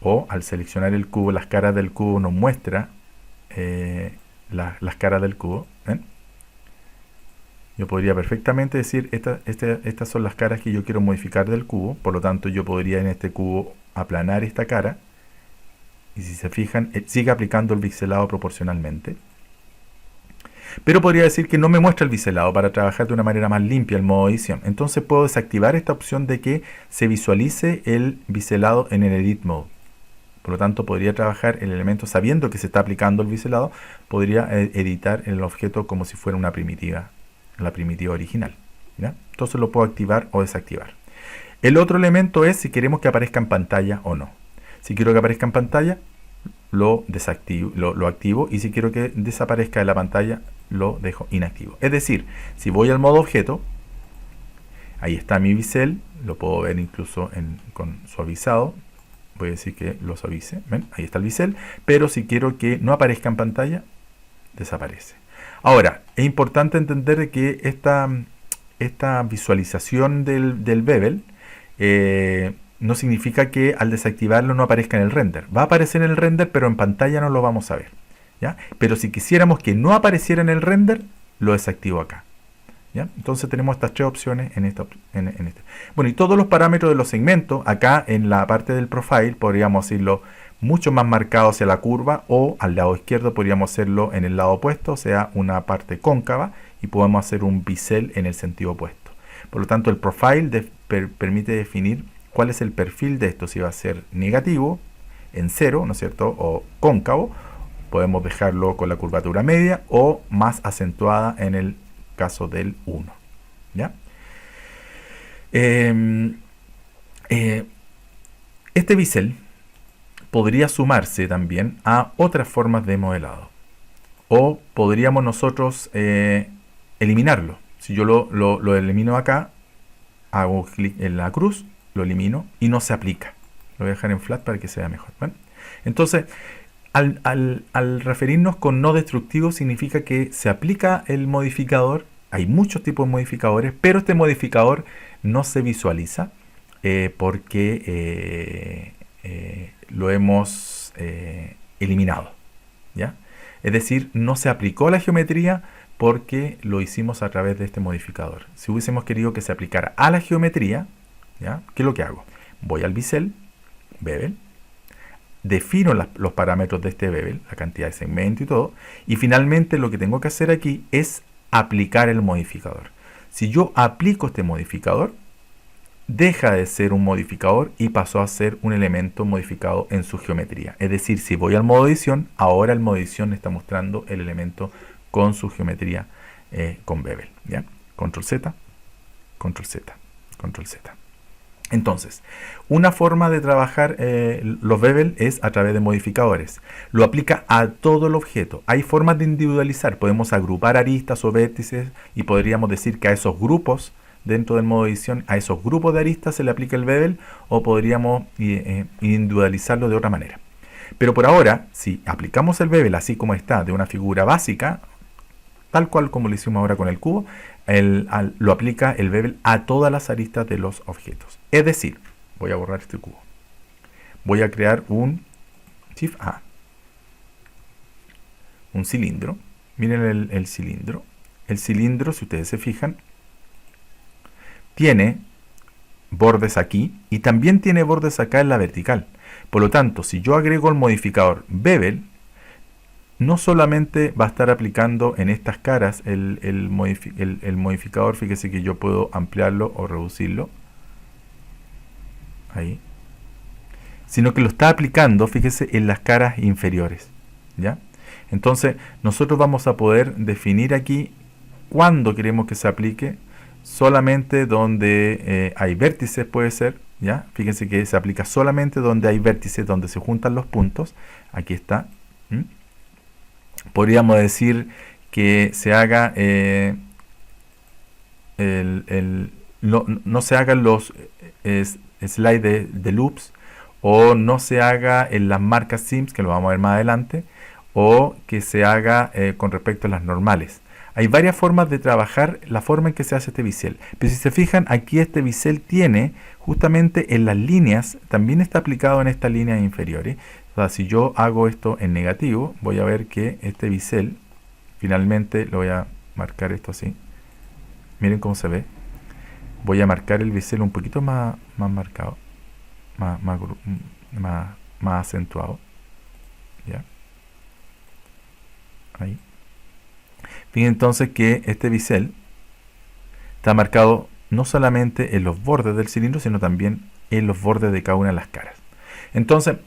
o al seleccionar el cubo, las caras del cubo nos muestra las caras del cubo. ¿Ven? Yo podría perfectamente decir, estas son las caras que yo quiero modificar del cubo, por lo tanto yo podría en este cubo aplanar esta cara, y si se fijan, sigue aplicando el biselado proporcionalmente. Pero podría decir que no me muestra el biselado para trabajar de una manera más limpia el modo edición. Entonces puedo desactivar esta opción de que se visualice el biselado en el Edit Mode. Por lo tanto, podría trabajar el elemento sabiendo que se está aplicando el biselado, podría editar el objeto como si fuera una primitiva, la primitiva original, ¿ya? Entonces lo puedo activar o desactivar. El otro elemento es si queremos que aparezca en pantalla o no. Si quiero que aparezca en pantalla, lo desactivo, lo activo, y si quiero que desaparezca de la pantalla, lo dejo inactivo. Es decir, si voy al modo objeto, ahí está mi bisel, lo puedo ver incluso con suavizado. Voy a decir que lo suavice. ¿Ven? Ahí está el bisel, pero si quiero que no aparezca en pantalla, desaparece. Ahora, es importante entender que esta visualización del bevel no significa que al desactivarlo no aparezca en el render. Va a aparecer en el render, pero en pantalla no lo vamos a ver, ¿ya? Pero si quisiéramos que no apareciera en el render, lo desactivo acá, ¿ya? Entonces tenemos estas tres opciones en esta. Bueno, y todos los parámetros de los segmentos, acá en la parte del profile, podríamos irlo mucho más marcado hacia la curva, o al lado izquierdo podríamos hacerlo en el lado opuesto, o sea, una parte cóncava, y podemos hacer un bisel en el sentido opuesto. Por lo tanto, el profile permite definir cuál es el perfil de esto, si va a ser negativo, en 0, ¿no es cierto?, o cóncavo. Podemos dejarlo con la curvatura media o más acentuada en el caso del 1, ¿ya? Este bisel podría sumarse también a otras formas de modelado, o podríamos nosotros eliminarlo. Si yo lo elimino acá, hago clic en la cruz, lo elimino y no se aplica. Lo voy a dejar en flat para que se vea mejor. ¿Ven? Entonces, al referirnos con no destructivo, significa que se aplica el modificador. Hay muchos tipos de modificadores, pero este modificador no se visualiza porque lo hemos eliminado, ¿ya? Es decir, no se aplicó la geometría porque lo hicimos a través de este modificador. Si hubiésemos querido que se aplicara a la geometría, ¿ya? ¿Qué es lo que hago? Voy al bisel, bevel, defino los parámetros de este bevel, la cantidad de segmento y todo, y finalmente lo que tengo que hacer aquí es aplicar el modificador. Si yo aplico este modificador, deja de ser un modificador y pasó a ser un elemento modificado en su geometría. Es decir, si voy al modo edición, ahora el modo edición está mostrando el elemento con su geometría con bevel, ¿ya? Control Z, Control Z, Control Z. Entonces, una forma de trabajar los bevel es a través de modificadores. Lo aplica a todo el objeto. Hay formas de individualizar. Podemos agrupar aristas o vértices y podríamos decir que a esos grupos, dentro del modo edición, a esos grupos de aristas se le aplica el bevel, o podríamos individualizarlo de otra manera. Pero por ahora, si aplicamos el bevel así como está, de una figura básica, tal cual como lo hicimos ahora con el cubo, lo aplica el bevel a todas las aristas de los objetos. Es decir, voy a borrar este cubo. Voy a crear un Shift A, un cilindro. Miren el cilindro. El cilindro, si ustedes se fijan, tiene bordes aquí y también tiene bordes acá en la vertical. Por lo tanto, si yo agrego el modificador bevel, no solamente va a estar aplicando en estas caras el modificador, fíjese que yo puedo ampliarlo o reducirlo, ahí, sino que lo está aplicando, fíjese, en las caras inferiores, ¿ya? Entonces, nosotros vamos a poder definir aquí cuándo queremos que se aplique, solamente donde hay vértices puede ser, ¿ya? Fíjense que se aplica solamente donde hay vértices, donde se juntan los puntos, aquí está. Podríamos decir que se haga no se hagan los slides de loops, o no se haga en las marcas sims, que lo vamos a ver más adelante, o que se haga con respecto a las normales. Hay varias formas de trabajar la forma en que se hace este bisel. Pero si se fijan, aquí este bisel tiene justamente en las líneas, también está aplicado en estas líneas inferiores. O sea, si yo hago esto en negativo, voy a ver que este bisel, finalmente lo voy a marcar esto así. Miren cómo se ve. Voy a marcar el bisel un poquito más marcado, más acentuado. ¿Ya? Ahí. Fíjense entonces que este bisel está marcado no solamente en los bordes del cilindro, sino también en los bordes de cada una de las caras. Entonces,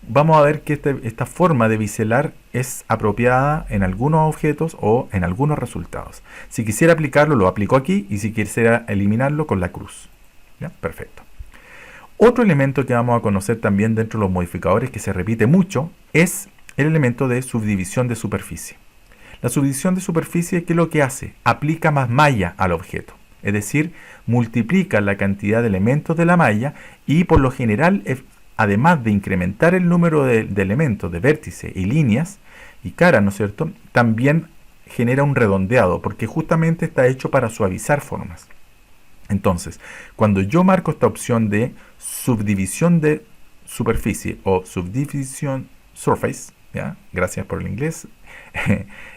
vamos a ver que esta forma de biselar es apropiada en algunos objetos o en algunos resultados. Si quisiera aplicarlo, lo aplico aquí, y si quisiera eliminarlo, con la cruz. ¿Ya? Perfecto. Otro elemento que vamos a conocer también dentro de los modificadores, que se repite mucho, es el elemento de subdivisión de superficie. La subdivisión de superficie, ¿qué es lo que hace? Aplica más malla al objeto. Es decir, multiplica la cantidad de elementos de la malla y por lo general, además de incrementar el número de elementos, de vértices y líneas y caras, ¿no es cierto?, también genera un redondeado, porque justamente está hecho para suavizar formas. Entonces, cuando yo marco esta opción de subdivisión de superficie o subdivision surface, ¿ya? Gracias por el inglés.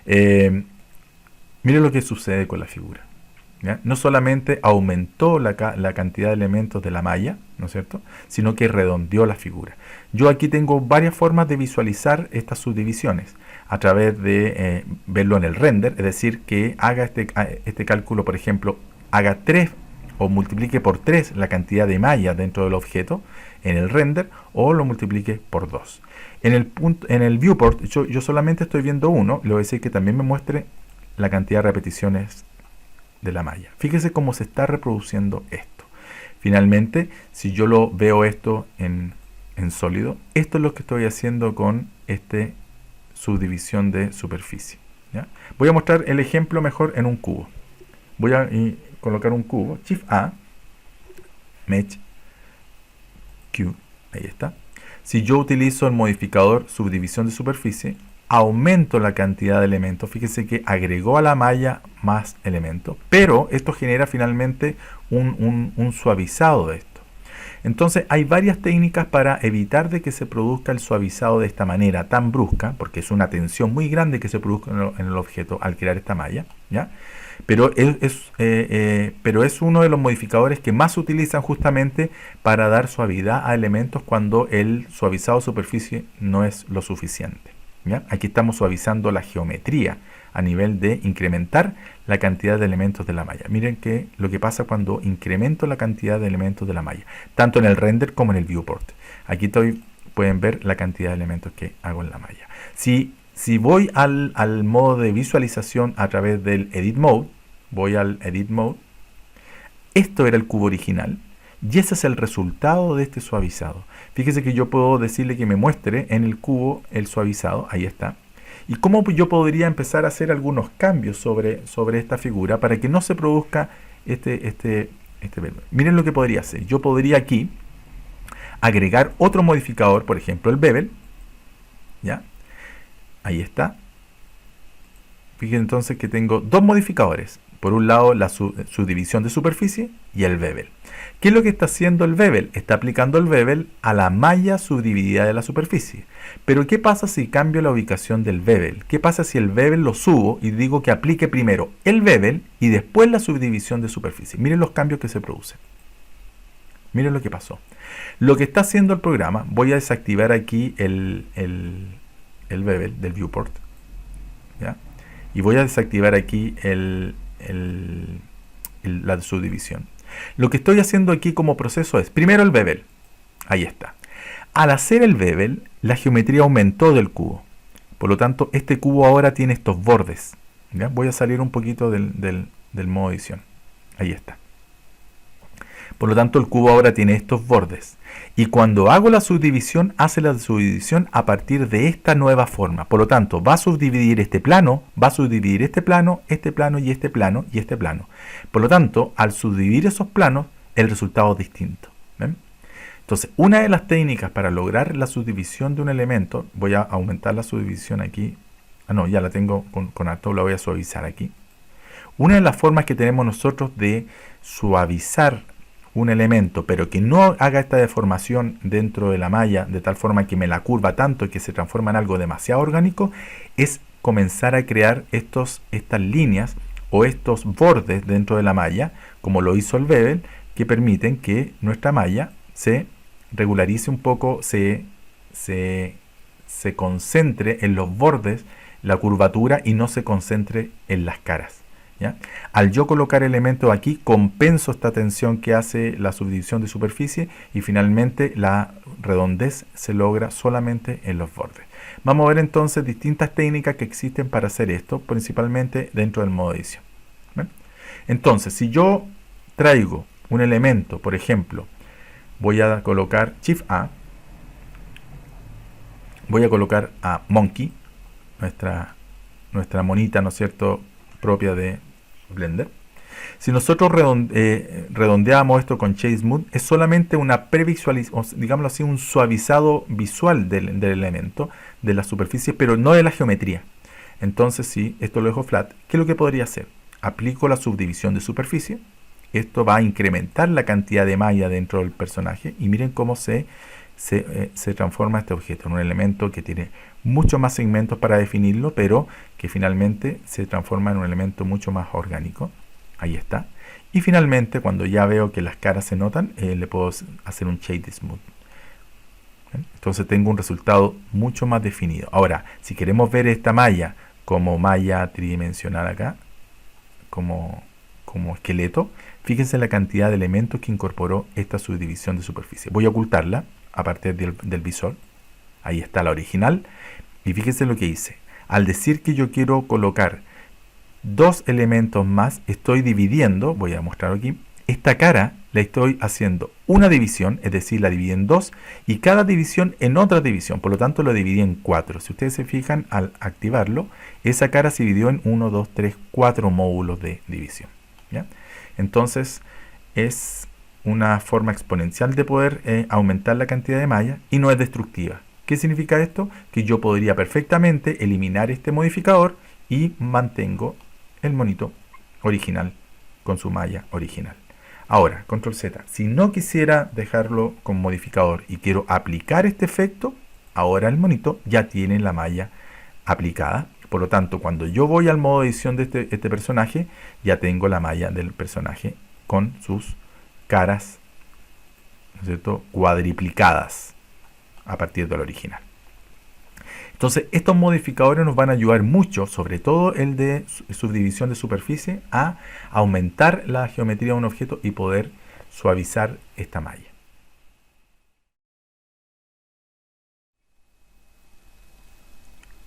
Mire lo que sucede con la figura, ¿ya? No solamente aumentó la cantidad de elementos de la malla, ¿no es cierto?, sino que redondeó la figura. Yo aquí tengo varias formas de visualizar estas subdivisiones, a través de verlo en el render, es decir, que haga este cálculo, por ejemplo, haga 3 o multiplique por 3 la cantidad de malla dentro del objeto en el render, o lo multiplique por 2. En el viewport, yo solamente estoy viendo uno, le voy a decir que también me muestre la cantidad de repeticiones de la malla. Fíjese cómo se está reproduciendo esto. Finalmente, si yo lo veo esto en sólido, esto es lo que estoy haciendo con este subdivisión de superficie, ¿ya? Voy a mostrar el ejemplo mejor en un cubo. Voy a colocar un cubo, Shift A, Mesh, Q, ahí está. Si yo utilizo el modificador subdivisión de superficie, aumento la cantidad de elementos. Fíjese que agregó a la malla más elementos, pero esto genera finalmente un suavizado de esto. Entonces hay varias técnicas para evitar de que se produzca el suavizado de esta manera tan brusca, porque es una tensión muy grande que se produce en el objeto al crear esta malla, ¿ya? Pero es uno de los modificadores que más se utilizan justamente para dar suavidad a elementos cuando el suavizado de superficie no es lo suficiente, ¿ya? Aquí estamos suavizando la geometría a nivel de incrementar la cantidad de elementos de la malla. Miren que lo que pasa cuando incremento la cantidad de elementos de la malla, tanto en el render como en el viewport. Aquí pueden ver la cantidad de elementos que hago en la malla. Si voy al modo de visualización a través del Edit Mode, voy al Edit Mode, esto era el cubo original y ese es el resultado de este suavizado. Fíjese que yo puedo decirle que me muestre en el cubo el suavizado, ahí está. ¿Y cómo yo podría empezar a hacer algunos cambios sobre esta figura para que no se produzca este bevel? Miren lo que podría hacer. Yo podría aquí agregar otro modificador, por ejemplo el bevel, ¿ya? Ahí está. Fíjense entonces que tengo dos modificadores. Por un lado la subdivisión de superficie y el bevel. ¿Qué es lo que está haciendo el bevel? Está aplicando el bevel a la malla subdividida de la superficie. Pero ¿qué pasa si cambio la ubicación del bevel? ¿Qué pasa si el bevel lo subo y digo que aplique primero el bevel y después la subdivisión de superficie? Miren los cambios que se producen. Miren lo que pasó. Lo que está haciendo el programa, voy a desactivar aquí el bevel del viewport, ¿ya? Y voy a desactivar aquí la subdivisión. Lo que estoy haciendo aquí como proceso es, primero el bevel, ahí está. Al hacer el bevel, la geometría aumentó del cubo. Por lo tanto, este cubo ahora tiene estos bordes, ¿ya? Voy a salir un poquito del modo edición. Ahí está. Por lo tanto, el cubo ahora tiene estos bordes. Y cuando hago la subdivisión, hace la subdivisión a partir de esta nueva forma. Por lo tanto, va a subdividir este plano, va a subdividir este plano y este plano y este plano. Por lo tanto, al subdividir esos planos, el resultado es distinto. ¿Ven? Entonces, una de las técnicas para lograr la subdivisión de un elemento, voy a aumentar la subdivisión aquí. Ah, no, ya la tengo con alto, la voy a suavizar aquí. Una de las formas que tenemos nosotros de suavizar un elemento, pero que no haga esta deformación dentro de la malla, de tal forma que me la curva tanto que se transforma en algo demasiado orgánico, es comenzar a crear estas líneas o estos bordes dentro de la malla, como lo hizo el bevel, que permiten que nuestra malla se regularice un poco, se concentre en los bordes, la curvatura, y no se concentre en las caras. ¿Ya? Al yo colocar elementos aquí, compenso esta tensión que hace la subdivisión de superficie y finalmente la redondez se logra solamente en los bordes. Vamos a ver entonces distintas técnicas que existen para hacer esto, principalmente dentro del modo edición. ¿Ven? Entonces, si yo traigo un elemento, por ejemplo, voy a colocar Shift A, voy a colocar a Monkey, nuestra monita, ¿no es cierto?, propia de Blender. Si nosotros redondeamos esto con Shade Smooth, es solamente una previsualización, digámoslo así, un suavizado visual del elemento, de la superficie, pero no de la geometría. Entonces, si esto lo dejo flat, ¿qué es lo que podría hacer? Aplico la subdivisión de superficie. Esto va a incrementar la cantidad de malla dentro del personaje y miren cómo se transforma este objeto en un elemento que tiene muchos más segmentos para definirlo, pero que finalmente se transforma en un elemento mucho más orgánico. Ahí está. Y finalmente, cuando ya veo que las caras se notan, le puedo hacer un Shade Smooth. ¿Ven? Entonces tengo un resultado mucho más definido. Ahora, si queremos ver esta malla como malla tridimensional acá, como esqueleto, fíjense la cantidad de elementos que incorporó esta subdivisión de superficie. Voy a ocultarla a partir del visor. Ahí está la original. Y fíjense lo que hice. Al decir que yo quiero colocar dos elementos más, estoy dividiendo, voy a mostrar aquí, esta cara le estoy haciendo una división, es decir, la dividí en dos, y cada división en otra división, por lo tanto lo dividí en 4. Si ustedes se fijan, al activarlo, esa cara se dividió en 1, 2, 3, 4 módulos de división. ¿Ya? Entonces, es una forma exponencial de poder aumentar la cantidad de malla y no es destructiva. ¿Qué significa esto? Que yo podría perfectamente eliminar este modificador y mantengo el monito original con su malla original. Ahora, control Z. Si no quisiera dejarlo con modificador y quiero aplicar este efecto, ahora el monito ya tiene la malla aplicada. Por lo tanto, cuando yo voy al modo edición de este personaje, ya tengo la malla del personaje con sus caras, ¿no es cierto?, cuadriplicadas a partir del original. Entonces, estos modificadores nos van a ayudar mucho, sobre todo el de subdivisión de superficie, a aumentar la geometría de un objeto y poder suavizar esta malla.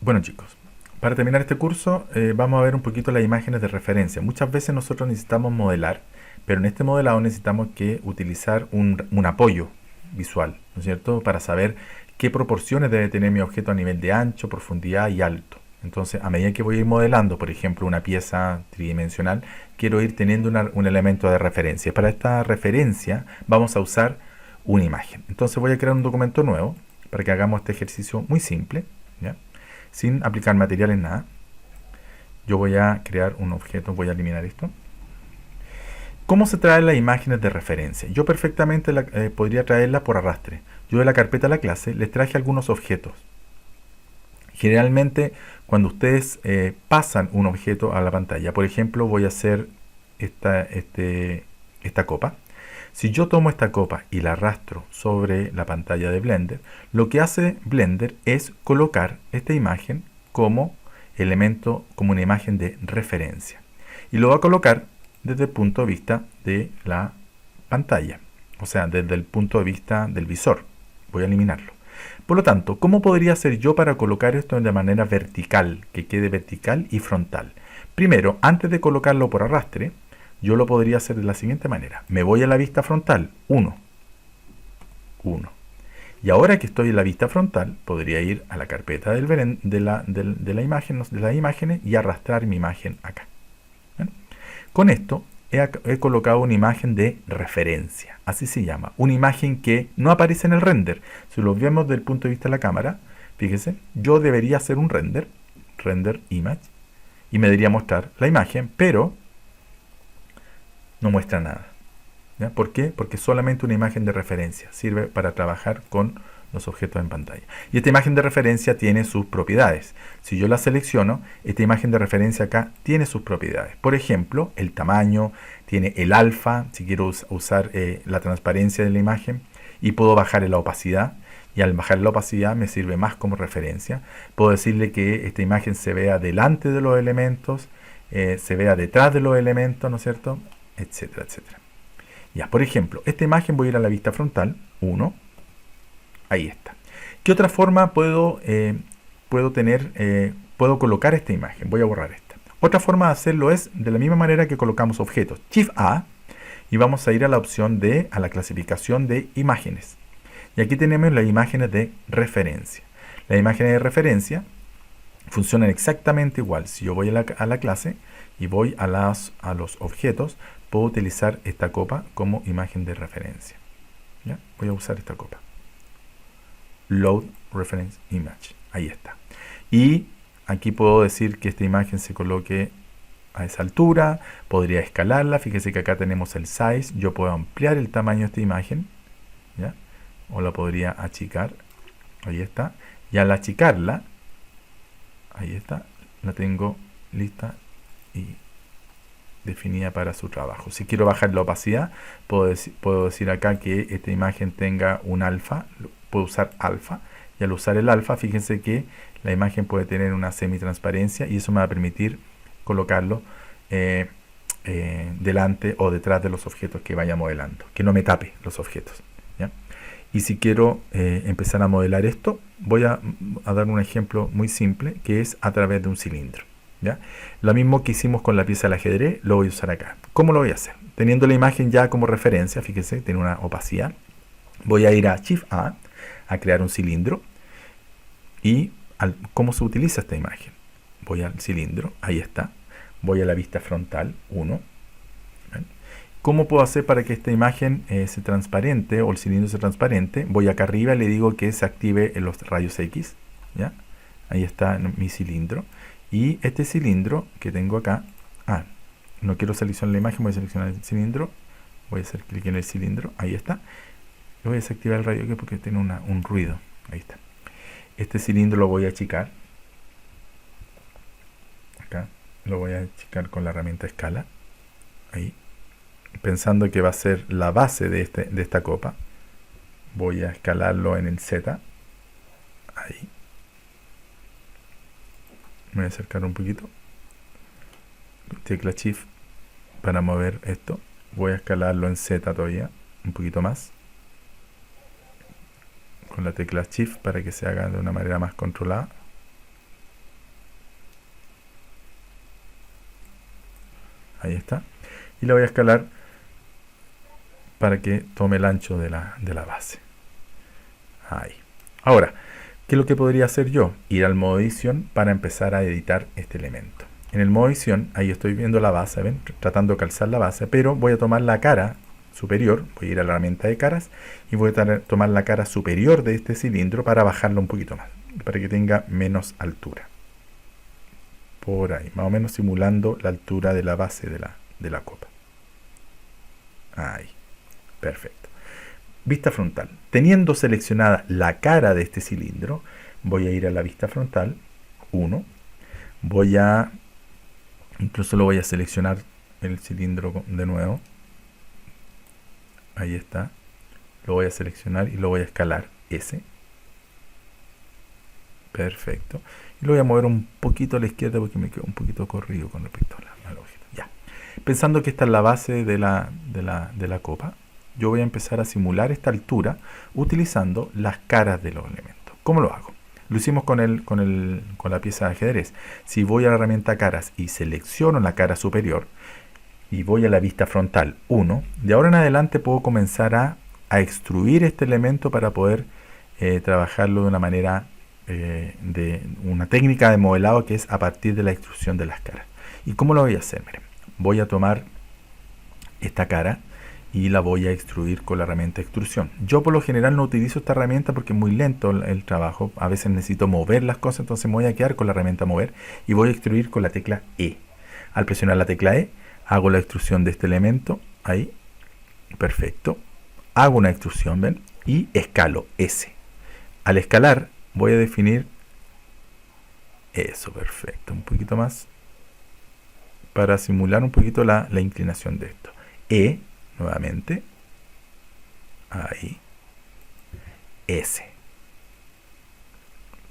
Bueno, chicos, para terminar este curso vamos a ver un poquito las imágenes de referencia. Muchas veces nosotros necesitamos modelar, pero en este modelado necesitamos que utilizar un apoyo visual, ¿no es cierto?, para saber qué proporciones debe tener mi objeto a nivel de ancho, profundidad y alto. Entonces, a medida que voy a ir modelando, por ejemplo, una pieza tridimensional, quiero ir teniendo un elemento de referencia. Para esta referencia vamos a usar una imagen. Entonces voy a crear un documento nuevo para que hagamos este ejercicio muy simple, ¿ya?, sin aplicar materiales, nada. Yo voy a crear un objeto, voy a eliminar esto. ¿Cómo se traen las imágenes de referencia? Yo perfectamente podría traerlas por arrastre. Yo de la carpeta de la clase les traje algunos objetos. Generalmente, cuando ustedes pasan un objeto a la pantalla, por ejemplo, voy a hacer esta copa. Si yo tomo esta copa y la arrastro sobre la pantalla de Blender, lo que hace Blender es colocar esta imagen como elemento, como una imagen de referencia. Y lo va a colocar desde el punto de vista de la pantalla, o sea, desde el punto de vista del visor. Voy a eliminarlo. Por lo tanto, ¿cómo podría hacer yo para colocar esto de manera vertical, que quede vertical y frontal? Primero, antes de colocarlo por arrastre, yo lo podría hacer de la siguiente manera. Me voy a la vista frontal, 1. Y ahora que estoy en la vista frontal, podría ir a la carpeta de la imagen, de las imágenes y arrastrar mi imagen acá. ¿Ven? Con esto he colocado una imagen de referencia, así se llama. Una imagen que no aparece en el render. Si lo vemos desde el punto de vista de la cámara, fíjese, yo debería hacer un render image, y me debería mostrar la imagen, pero no muestra nada. ¿Ya? ¿Por qué? Porque solamente una imagen de referencia sirve para trabajar con los objetos en pantalla. Y esta imagen de referencia tiene sus propiedades. Si yo la selecciono, esta imagen de referencia acá tiene sus propiedades. Por ejemplo, el tamaño, tiene el alfa, si quiero usar la transparencia de la imagen, y puedo bajar la opacidad. Y al bajar la opacidad me sirve más como referencia. Puedo decirle que esta imagen se vea delante de los elementos, se vea detrás de los elementos, ¿no es cierto? Etcétera, etcétera. Ya, por ejemplo, esta imagen voy a ir a la vista frontal, 1. Ahí está. ¿Qué otra forma puedo colocar esta imagen? Voy a borrar esta. Otra forma de hacerlo es de la misma manera que colocamos objetos. Shift A y vamos a ir a la opción a la clasificación de imágenes. Y aquí tenemos las imágenes de referencia. Las imágenes de referencia funcionan exactamente igual. Si yo voy a la clase y voy a los objetos, puedo utilizar esta copa como imagen de referencia. ¿Ya? Voy a usar esta copa. Load Reference Image. Ahí está. Y aquí puedo decir que esta imagen se coloque a esa altura. Podría escalarla. Fíjese que acá tenemos el size. Yo puedo ampliar el tamaño de esta imagen. ¿Ya? O la podría achicar. Ahí está. Y al achicarla, ahí está, la tengo lista y definida para su trabajo. Si quiero bajar la opacidad, puedo decir acá que esta imagen tenga un alfa. Puedo usar alfa. Y al usar el alfa, fíjense que la imagen puede tener una semitransparencia y eso me va a permitir colocarlo delante o detrás de los objetos que vaya modelando. Que no me tape los objetos. ¿Ya? Y si quiero empezar a modelar esto, voy a dar un ejemplo muy simple, que es a través de un cilindro. ¿Ya? Lo mismo que hicimos con la pieza del ajedrez, lo voy a usar acá. ¿Cómo lo voy a hacer? Teniendo la imagen ya como referencia, fíjense, tiene una opacidad. Voy a ir a Shift A crear un cilindro. Y ¿cómo se utiliza esta imagen? Voy al cilindro, ahí está. Voy a la vista frontal, 1. ¿Cómo puedo hacer para que esta imagen se transparente o el cilindro se transparente? Voy acá arriba y le digo que se active en los rayos X. ¿Ya? Ahí está mi cilindro. Y este cilindro que tengo acá, no quiero seleccionar la imagen, voy a seleccionar el cilindro. Voy a hacer clic en el cilindro, ahí está. Y voy a desactivar el rayo X porque tiene un ruido. Ahí está. Este cilindro lo voy a achicar. Acá lo voy a achicar con la herramienta escala. Ahí. Pensando que va a ser la base de esta copa, voy a escalarlo en el Z. Ahí. Me voy a acercar un poquito. Tecla Shift para mover esto. Voy a escalarlo en Z todavía, un poquito más. Con la tecla Shift para que se haga de una manera más controlada. Ahí está. Y la voy a escalar para que tome el ancho de la base. Ahí. Ahora, ¿qué es lo que podría hacer yo? Ir al modo edición para empezar a editar este elemento. En el modo edición, ahí estoy viendo la base, ¿ven? Tratando de calzar la base, pero voy a tomar la cara superior, voy a ir a la herramienta de caras y voy a tomar la cara superior de este cilindro para bajarlo un poquito más, para que tenga menos altura. Por ahí, más o menos simulando la altura de la base de la copa. Ahí, perfecto. Vista frontal. Teniendo seleccionada la cara de este cilindro, voy a ir a la vista frontal, 1. Incluso lo voy a seleccionar el cilindro de nuevo. Ahí está. Lo voy a seleccionar y lo voy a escalar. S. Perfecto. Y lo voy a mover un poquito a la izquierda porque me quedo un poquito corrido con respecto a la hojita. Ya. Pensando que esta es la base de la copa, yo voy a empezar a simular esta altura utilizando las caras de los elementos. ¿Cómo lo hago? Lo hicimos con la pieza de ajedrez. Si voy a la herramienta caras y selecciono la cara superior y voy a la vista frontal 1, de ahora en adelante puedo comenzar a extruir este elemento para poder trabajarlo de una manera de una técnica de modelado que es a partir de la extrusión de las caras. ¿Y cómo lo voy a hacer? Miren, voy a tomar esta cara y la voy a extruir con la herramienta extrusión. Yo por lo general no utilizo esta herramienta porque es muy lento el trabajo. A veces necesito mover las cosas, entonces me voy a quedar con la herramienta mover y voy a extruir con la tecla E. Al presionar la tecla E, hago la extrusión de este elemento, ahí, perfecto. Hago una extrusión, ¿ven? Y escalo, S. Al escalar, voy a definir eso, perfecto, un poquito más para simular un poquito la inclinación de esto. E, nuevamente, ahí, S.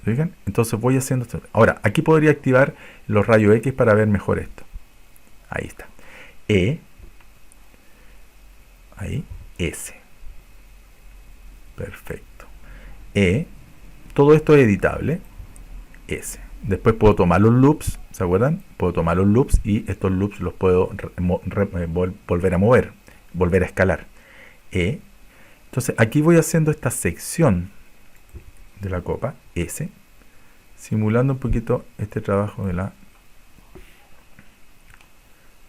¿Fijan? Entonces voy haciendo esto. Ahora, aquí podría activar los rayos X para ver mejor esto. Ahí está. E, ahí, S. Perfecto. E, todo esto es editable. S. Después puedo tomar los loops, ¿se acuerdan? Puedo tomar los loops y estos loops los puedo volver a mover, volver a escalar. E. Entonces aquí voy haciendo esta sección de la copa, S, simulando un poquito este trabajo de la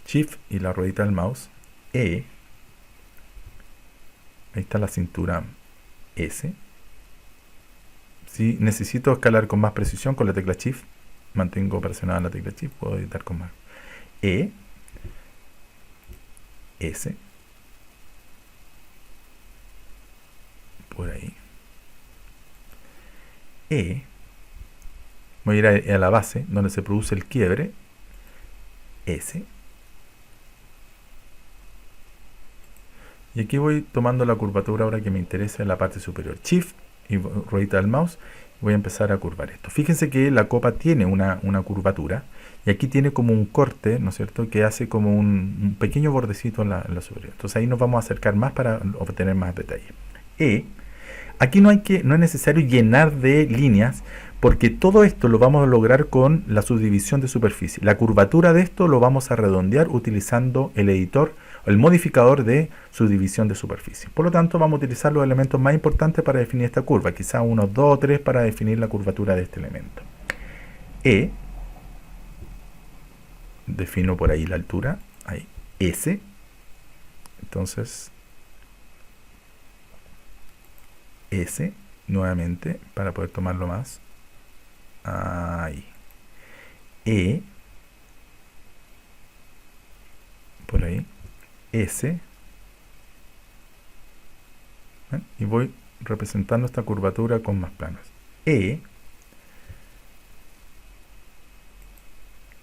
Shift y la ruedita del mouse. E. Ahí está la cintura S. Si necesito escalar con más precisión con la tecla Shift, mantengo presionada la tecla Shift, puedo editar con más. E, S, por ahí. E, voy a ir a la base donde se produce el quiebre. S. Y aquí voy tomando la curvatura ahora que me interesa en la parte superior. Shift y ruedita del mouse, voy a empezar a curvar esto. Fíjense que la copa tiene una curvatura y aquí tiene como un corte, ¿no es cierto?, que hace como un pequeño bordecito en la superior. Entonces ahí nos vamos a acercar más para obtener más detalle. Aquí no es necesario llenar de líneas porque todo esto lo vamos a lograr con la subdivisión de superficie. La curvatura de esto lo vamos a redondear utilizando el editor, el modificador de subdivisión de superficie. Por lo tanto, vamos a utilizar los elementos más importantes para definir esta curva, quizá unos 2 o 3 para definir la curvatura de este elemento. E, defino por ahí la altura, ahí, S, entonces S, nuevamente, para poder tomarlo más, ahí, E, por ahí, S, ¿ven? Y voy representando esta curvatura con más planos. E,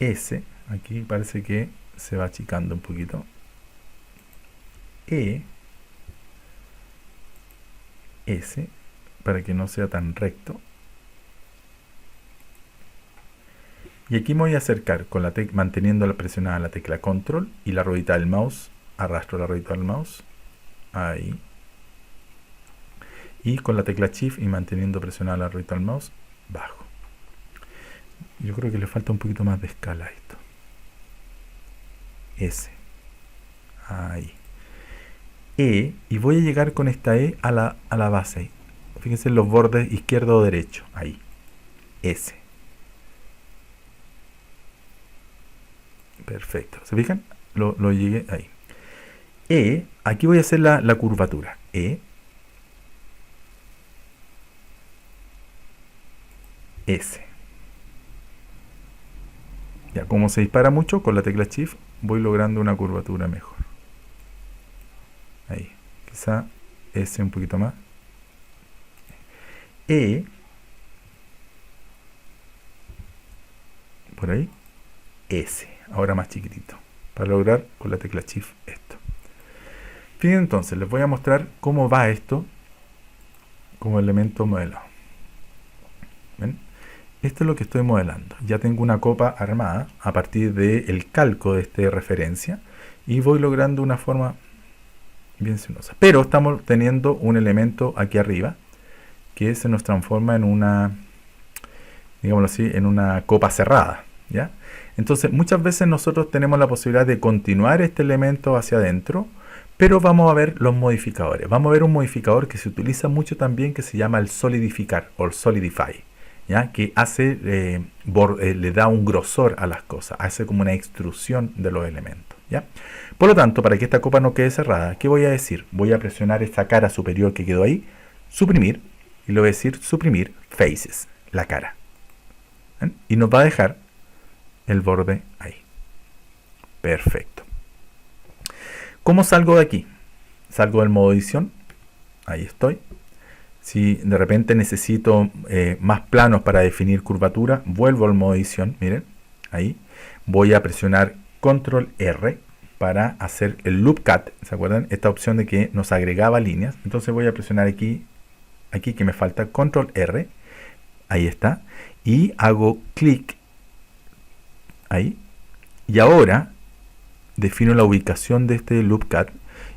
S, aquí parece que se va achicando un poquito. E, S, para que no sea tan recto. Y aquí me voy a acercar con manteniendo presionada la tecla control y la ruedita del mouse, arrastro la ruedita del mouse, ahí. Y con la tecla shift y manteniendo presionada la ruedita del mouse, bajo. Yo creo que le falta un poquito más de escala a esto. S, ahí. E, y voy a llegar con esta E a la base. Fíjense en los bordes izquierdo o derecho, ahí. S. Perfecto. ¿Se fijan? Lo llegué ahí. E, aquí voy a hacer la curvatura. E, S. Ya, como se dispara mucho, con la tecla Shift voy logrando una curvatura mejor. Ahí. Quizá S un poquito más. E, por ahí, S. Ahora más chiquitito. Para lograr con la tecla Shift esto. Fíjense entonces, les voy a mostrar cómo va esto como elemento modelado. ¿Ven? Esto es lo que estoy modelando. Ya tengo una copa armada a partir del calco de esta referencia y voy logrando una forma bien sinuosa. Pero estamos teniendo un elemento aquí arriba que se nos transforma en una, digámoslo así, en una copa cerrada, ¿ya? Entonces, muchas veces nosotros tenemos la posibilidad de continuar este elemento hacia adentro, pero vamos a ver los modificadores. Vamos a ver un modificador que se utiliza mucho también que se llama el solidificar o el solidify, ¿ya? Que hace, le da un grosor a las cosas, hace como una extrusión de los elementos, ¿ya? Por lo tanto, para que esta copa no quede cerrada, ¿qué voy a decir? Voy a presionar esta cara superior que quedó ahí, suprimir, y le voy a decir suprimir faces, la cara. ¿Ven? Y nos va a dejar el borde ahí. Perfecto. ¿Cómo salgo de aquí? Salgo del modo edición. Ahí estoy. Si de repente necesito más planos para definir curvatura, vuelvo al modo edición. Miren, ahí. Voy a presionar Control R para hacer el Loop Cut. ¿Se acuerdan? Esta opción de que nos agregaba líneas. Entonces voy a presionar aquí que me falta Control R. Ahí está. Y hago clic ahí. Y ahora defino la ubicación de este Loop Cut.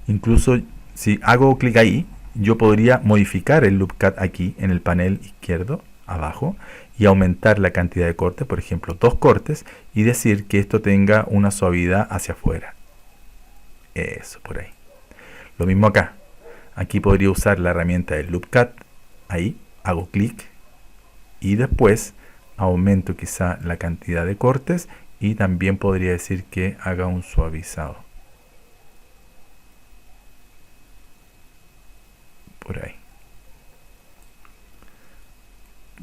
Incluso si hago clic ahí, yo podría modificar el Loop Cut aquí en el panel izquierdo, abajo, y aumentar la cantidad de cortes, por ejemplo, 2 cortes, y decir que esto tenga una suavidad hacia afuera. Eso, por ahí. Lo mismo acá. Aquí podría usar la herramienta del Loop Cut. Ahí, hago clic, y después aumento quizá la cantidad de cortes, y también podría decir que haga un suavizado. Por ahí.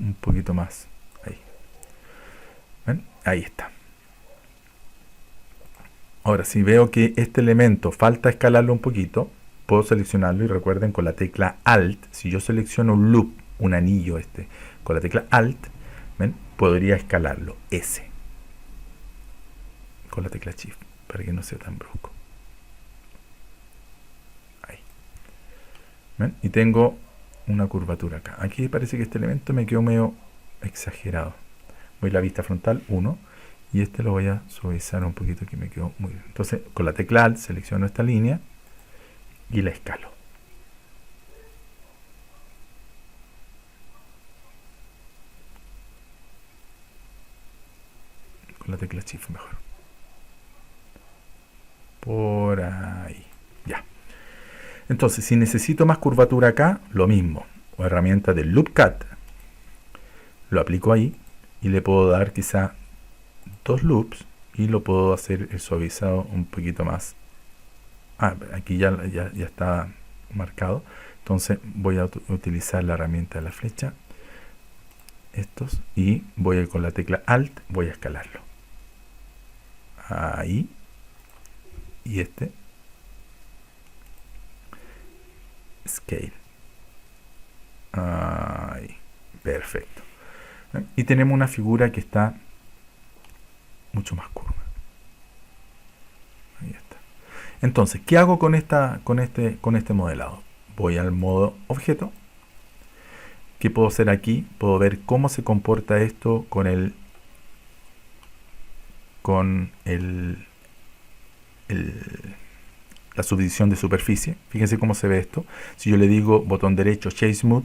Un poquito más. Ahí. ¿Ven? Ahí está. Ahora, si veo que este elemento falta escalarlo un poquito, puedo seleccionarlo y recuerden con la tecla Alt, si yo selecciono un loop, un anillo con la tecla Alt, ¿ven? Podría escalarlo, S. Con la tecla Shift, para que no sea tan brusco. Ahí. ¿Ven? Y tengo una curvatura acá. Aquí parece que este elemento me quedó medio exagerado. Voy a la vista frontal 1 y este lo voy a suavizar un poquito que me quedó muy bien. Entonces con la tecla Alt selecciono esta línea y la escalo. Con la tecla Shift mejor. Por ahí. Ya. Entonces, si necesito más curvatura acá, lo mismo. O herramienta del Loop Cut. Lo aplico ahí y le puedo dar quizá 2 loops y lo puedo hacer el suavizado un poquito más. Aquí ya está marcado. Entonces voy a utilizar la herramienta de la flecha. Estos. Y voy a ir con la tecla Alt. Voy a escalarlo. Ahí. Y este. Scale. Ahí. Perfecto. Y tenemos una figura que está mucho más curva. Ahí está. Entonces, ¿qué hago con este modelado? Voy al modo objeto. ¿Qué puedo hacer aquí? Puedo ver cómo se comporta esto con la subdivisión de superficie. Fíjense cómo se ve esto. Si yo le digo botón derecho Shape Smooth,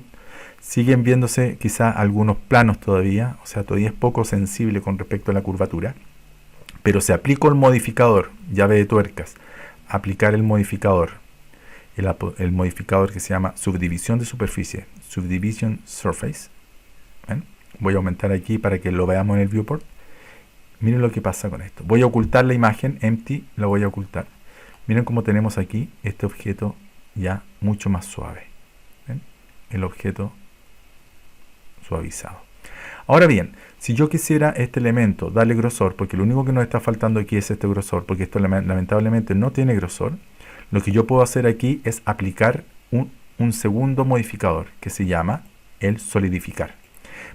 siguen viéndose quizá algunos planos todavía, o sea, todavía es poco sensible con respecto a la curvatura, pero si aplico el modificador, llave de tuercas, aplicar el modificador, el modificador que se llama subdivisión de superficie, Subdivision Surface, ¿ven? Voy a aumentar aquí para que lo veamos en el viewport. Miren lo que pasa con esto. Voy a ocultar la imagen, empty, la voy a ocultar. Miren cómo tenemos aquí este objeto ya mucho más suave. ¿Ven? El objeto suavizado. Ahora bien, si yo quisiera este elemento darle grosor, porque lo único que nos está faltando aquí es este grosor, porque esto lamentablemente no tiene grosor, lo que yo puedo hacer aquí es aplicar un segundo modificador que se llama el solidificar.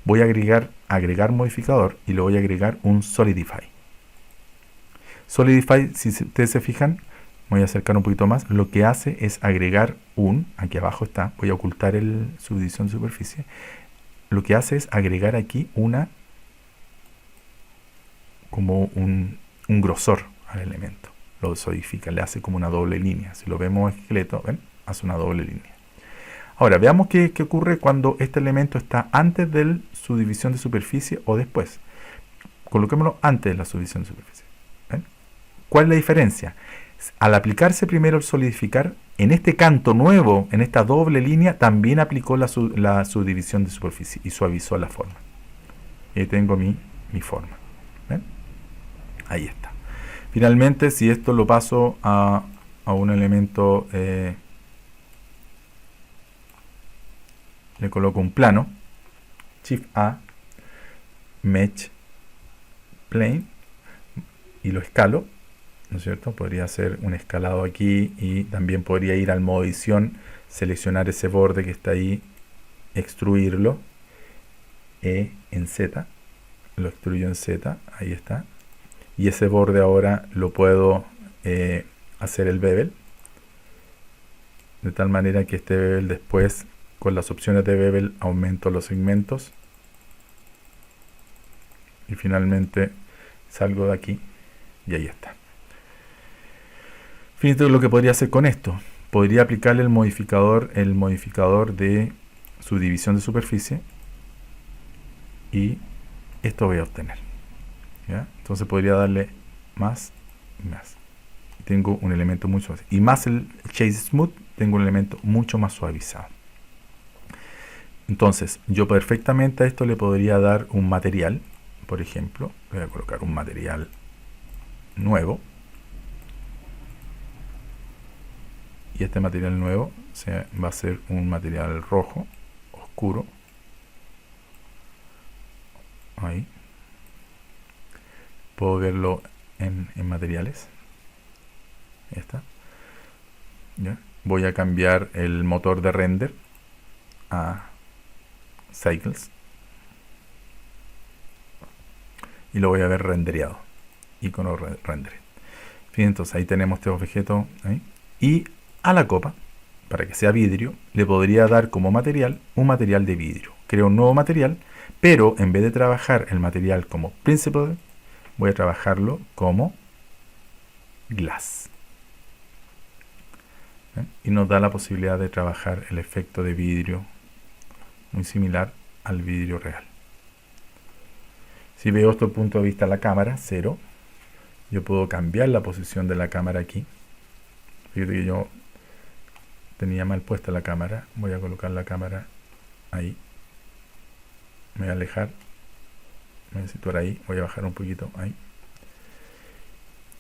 Voy a agregar modificador y le voy a agregar un solidify. Solidify, si ustedes se fijan, voy a acercar un poquito más, lo que hace es agregar aquí abajo está, voy a ocultar el subdivisión de superficie, lo que hace es agregar aquí como un grosor al elemento, lo solidifica, le hace como una doble línea. Si lo vemos esqueleto, ¿ven? Hace una doble línea. Ahora, veamos qué ocurre cuando este elemento está antes de su división de superficie o después. Coloquémoslo antes de la subdivisión de superficie. ¿Ven? ¿Cuál es la diferencia? Al aplicarse primero el solidificar, en este canto nuevo, en esta doble línea, también aplicó la subdivisión de superficie y suavizó la forma. Y ahí tengo mi forma. ¿Ven? Ahí está. Finalmente, si esto lo paso a un elemento, le coloco un plano, Shift A, Mesh Plane, y lo escalo, ¿no es cierto? Podría hacer un escalado aquí y también podría ir al modo edición, seleccionar ese borde que está ahí, extruirlo en Z, lo extruyo en Z, ahí está, y ese borde ahora lo puedo hacer el bevel, de tal manera que este bevel después, con las opciones de bevel, aumento los segmentos y finalmente salgo de aquí y ahí está. Fíjate lo que podría hacer con esto. Podría aplicarle el modificador de subdivisión de superficie y esto voy a obtener. ¿Ya? Entonces podría darle más y más. Tengo un elemento muy suave. Y más el Chase Smooth, tengo un elemento mucho más suavizado. Entonces, yo perfectamente a esto le podría dar un material. Por ejemplo, voy a colocar un material nuevo. Y este material nuevo va a ser un material rojo, oscuro. Ahí. Puedo verlo en materiales. Ahí está. ¿Ya? Voy a cambiar el motor de render a Cycles. Y lo voy a ver rendereado. Icono render. Bien, entonces ahí tenemos este objeto. ¿Ahí? Y a la copa, para que sea vidrio, le podría dar como material un material de vidrio. Creo un nuevo material, pero en vez de trabajar el material como Principal, voy a trabajarlo como Glass. ¿Ven? Y nos da la posibilidad de trabajar el efecto de vidrio muy similar al vidrio real. Si veo esto desde el punto de vista de la cámara, 0, yo puedo cambiar la posición de la cámara aquí. Fíjate que yo tenía mal puesta la cámara. Voy a colocar la cámara ahí. Me voy a alejar. Me voy a situar ahí. Voy a bajar un poquito ahí.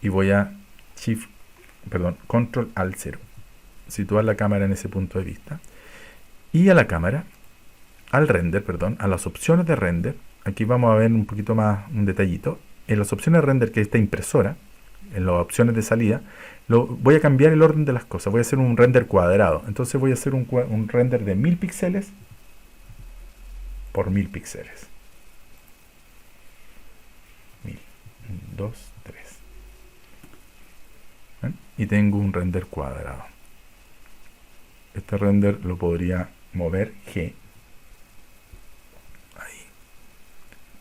Y voy a Control Alt 0. Situar la cámara en ese punto de vista. Y a la cámara, al render, a las opciones de render. Aquí vamos a ver un poquito más un detallito. En las opciones de render que esta impresora, en las opciones de salida, voy a cambiar el orden de las cosas. Voy a hacer un render cuadrado. Entonces voy a hacer un render de 1000 píxeles por 1000 píxeles. 1000, 1, 2, 3. ¿Ven? Y tengo un render cuadrado. Este render lo podría mover G. Ahí.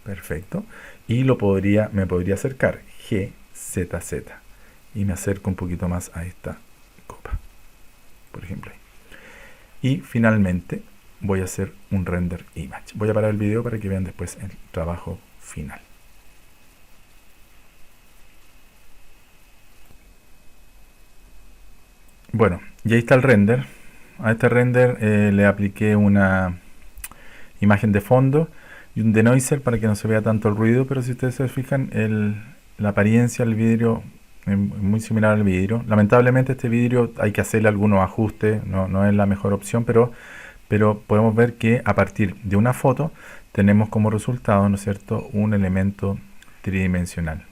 Perfecto. Y me podría acercar G, Z, Z. Y me acerco un poquito más a esta copa, por ejemplo ahí. Y finalmente voy a hacer un render image. Voy a parar el video para que vean después el trabajo final. Bueno, y ahí está el render. A este render le apliqué una imagen de fondo y un denoiser para que no se vea tanto el ruido, pero si ustedes se fijan, la apariencia del vidrio es muy similar al vidrio. Lamentablemente este vidrio hay que hacerle algunos ajustes, no es la mejor opción, pero podemos ver que a partir de una foto tenemos como resultado, ¿no es cierto?, un elemento tridimensional.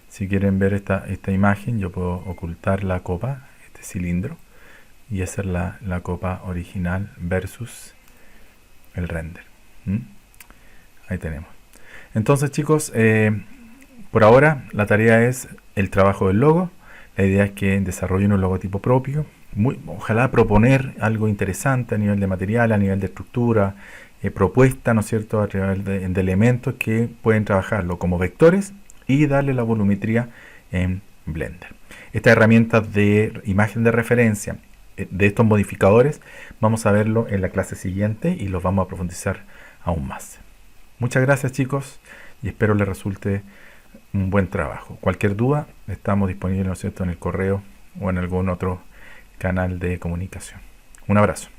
Si quieren ver esta imagen, yo puedo ocultar la copa, este cilindro, y hacer la copa original versus el render. Ahí tenemos. Entonces, chicos, por ahora la tarea es el trabajo del logo. La idea es que desarrollen un logotipo propio, ojalá proponer algo interesante a nivel de material, a nivel de estructura, propuesta, ¿no es cierto?, a nivel de elementos que pueden trabajarlo como vectores y darle la volumetría en Blender. Estas herramientas de imagen de referencia de estos modificadores vamos a verlo en la clase siguiente y los vamos a profundizar aún más. Muchas gracias, chicos, y espero les resulte un buen trabajo. Cualquier duda, estamos disponibles, ¿no es cierto?, en el correo o en algún otro canal de comunicación. Un abrazo.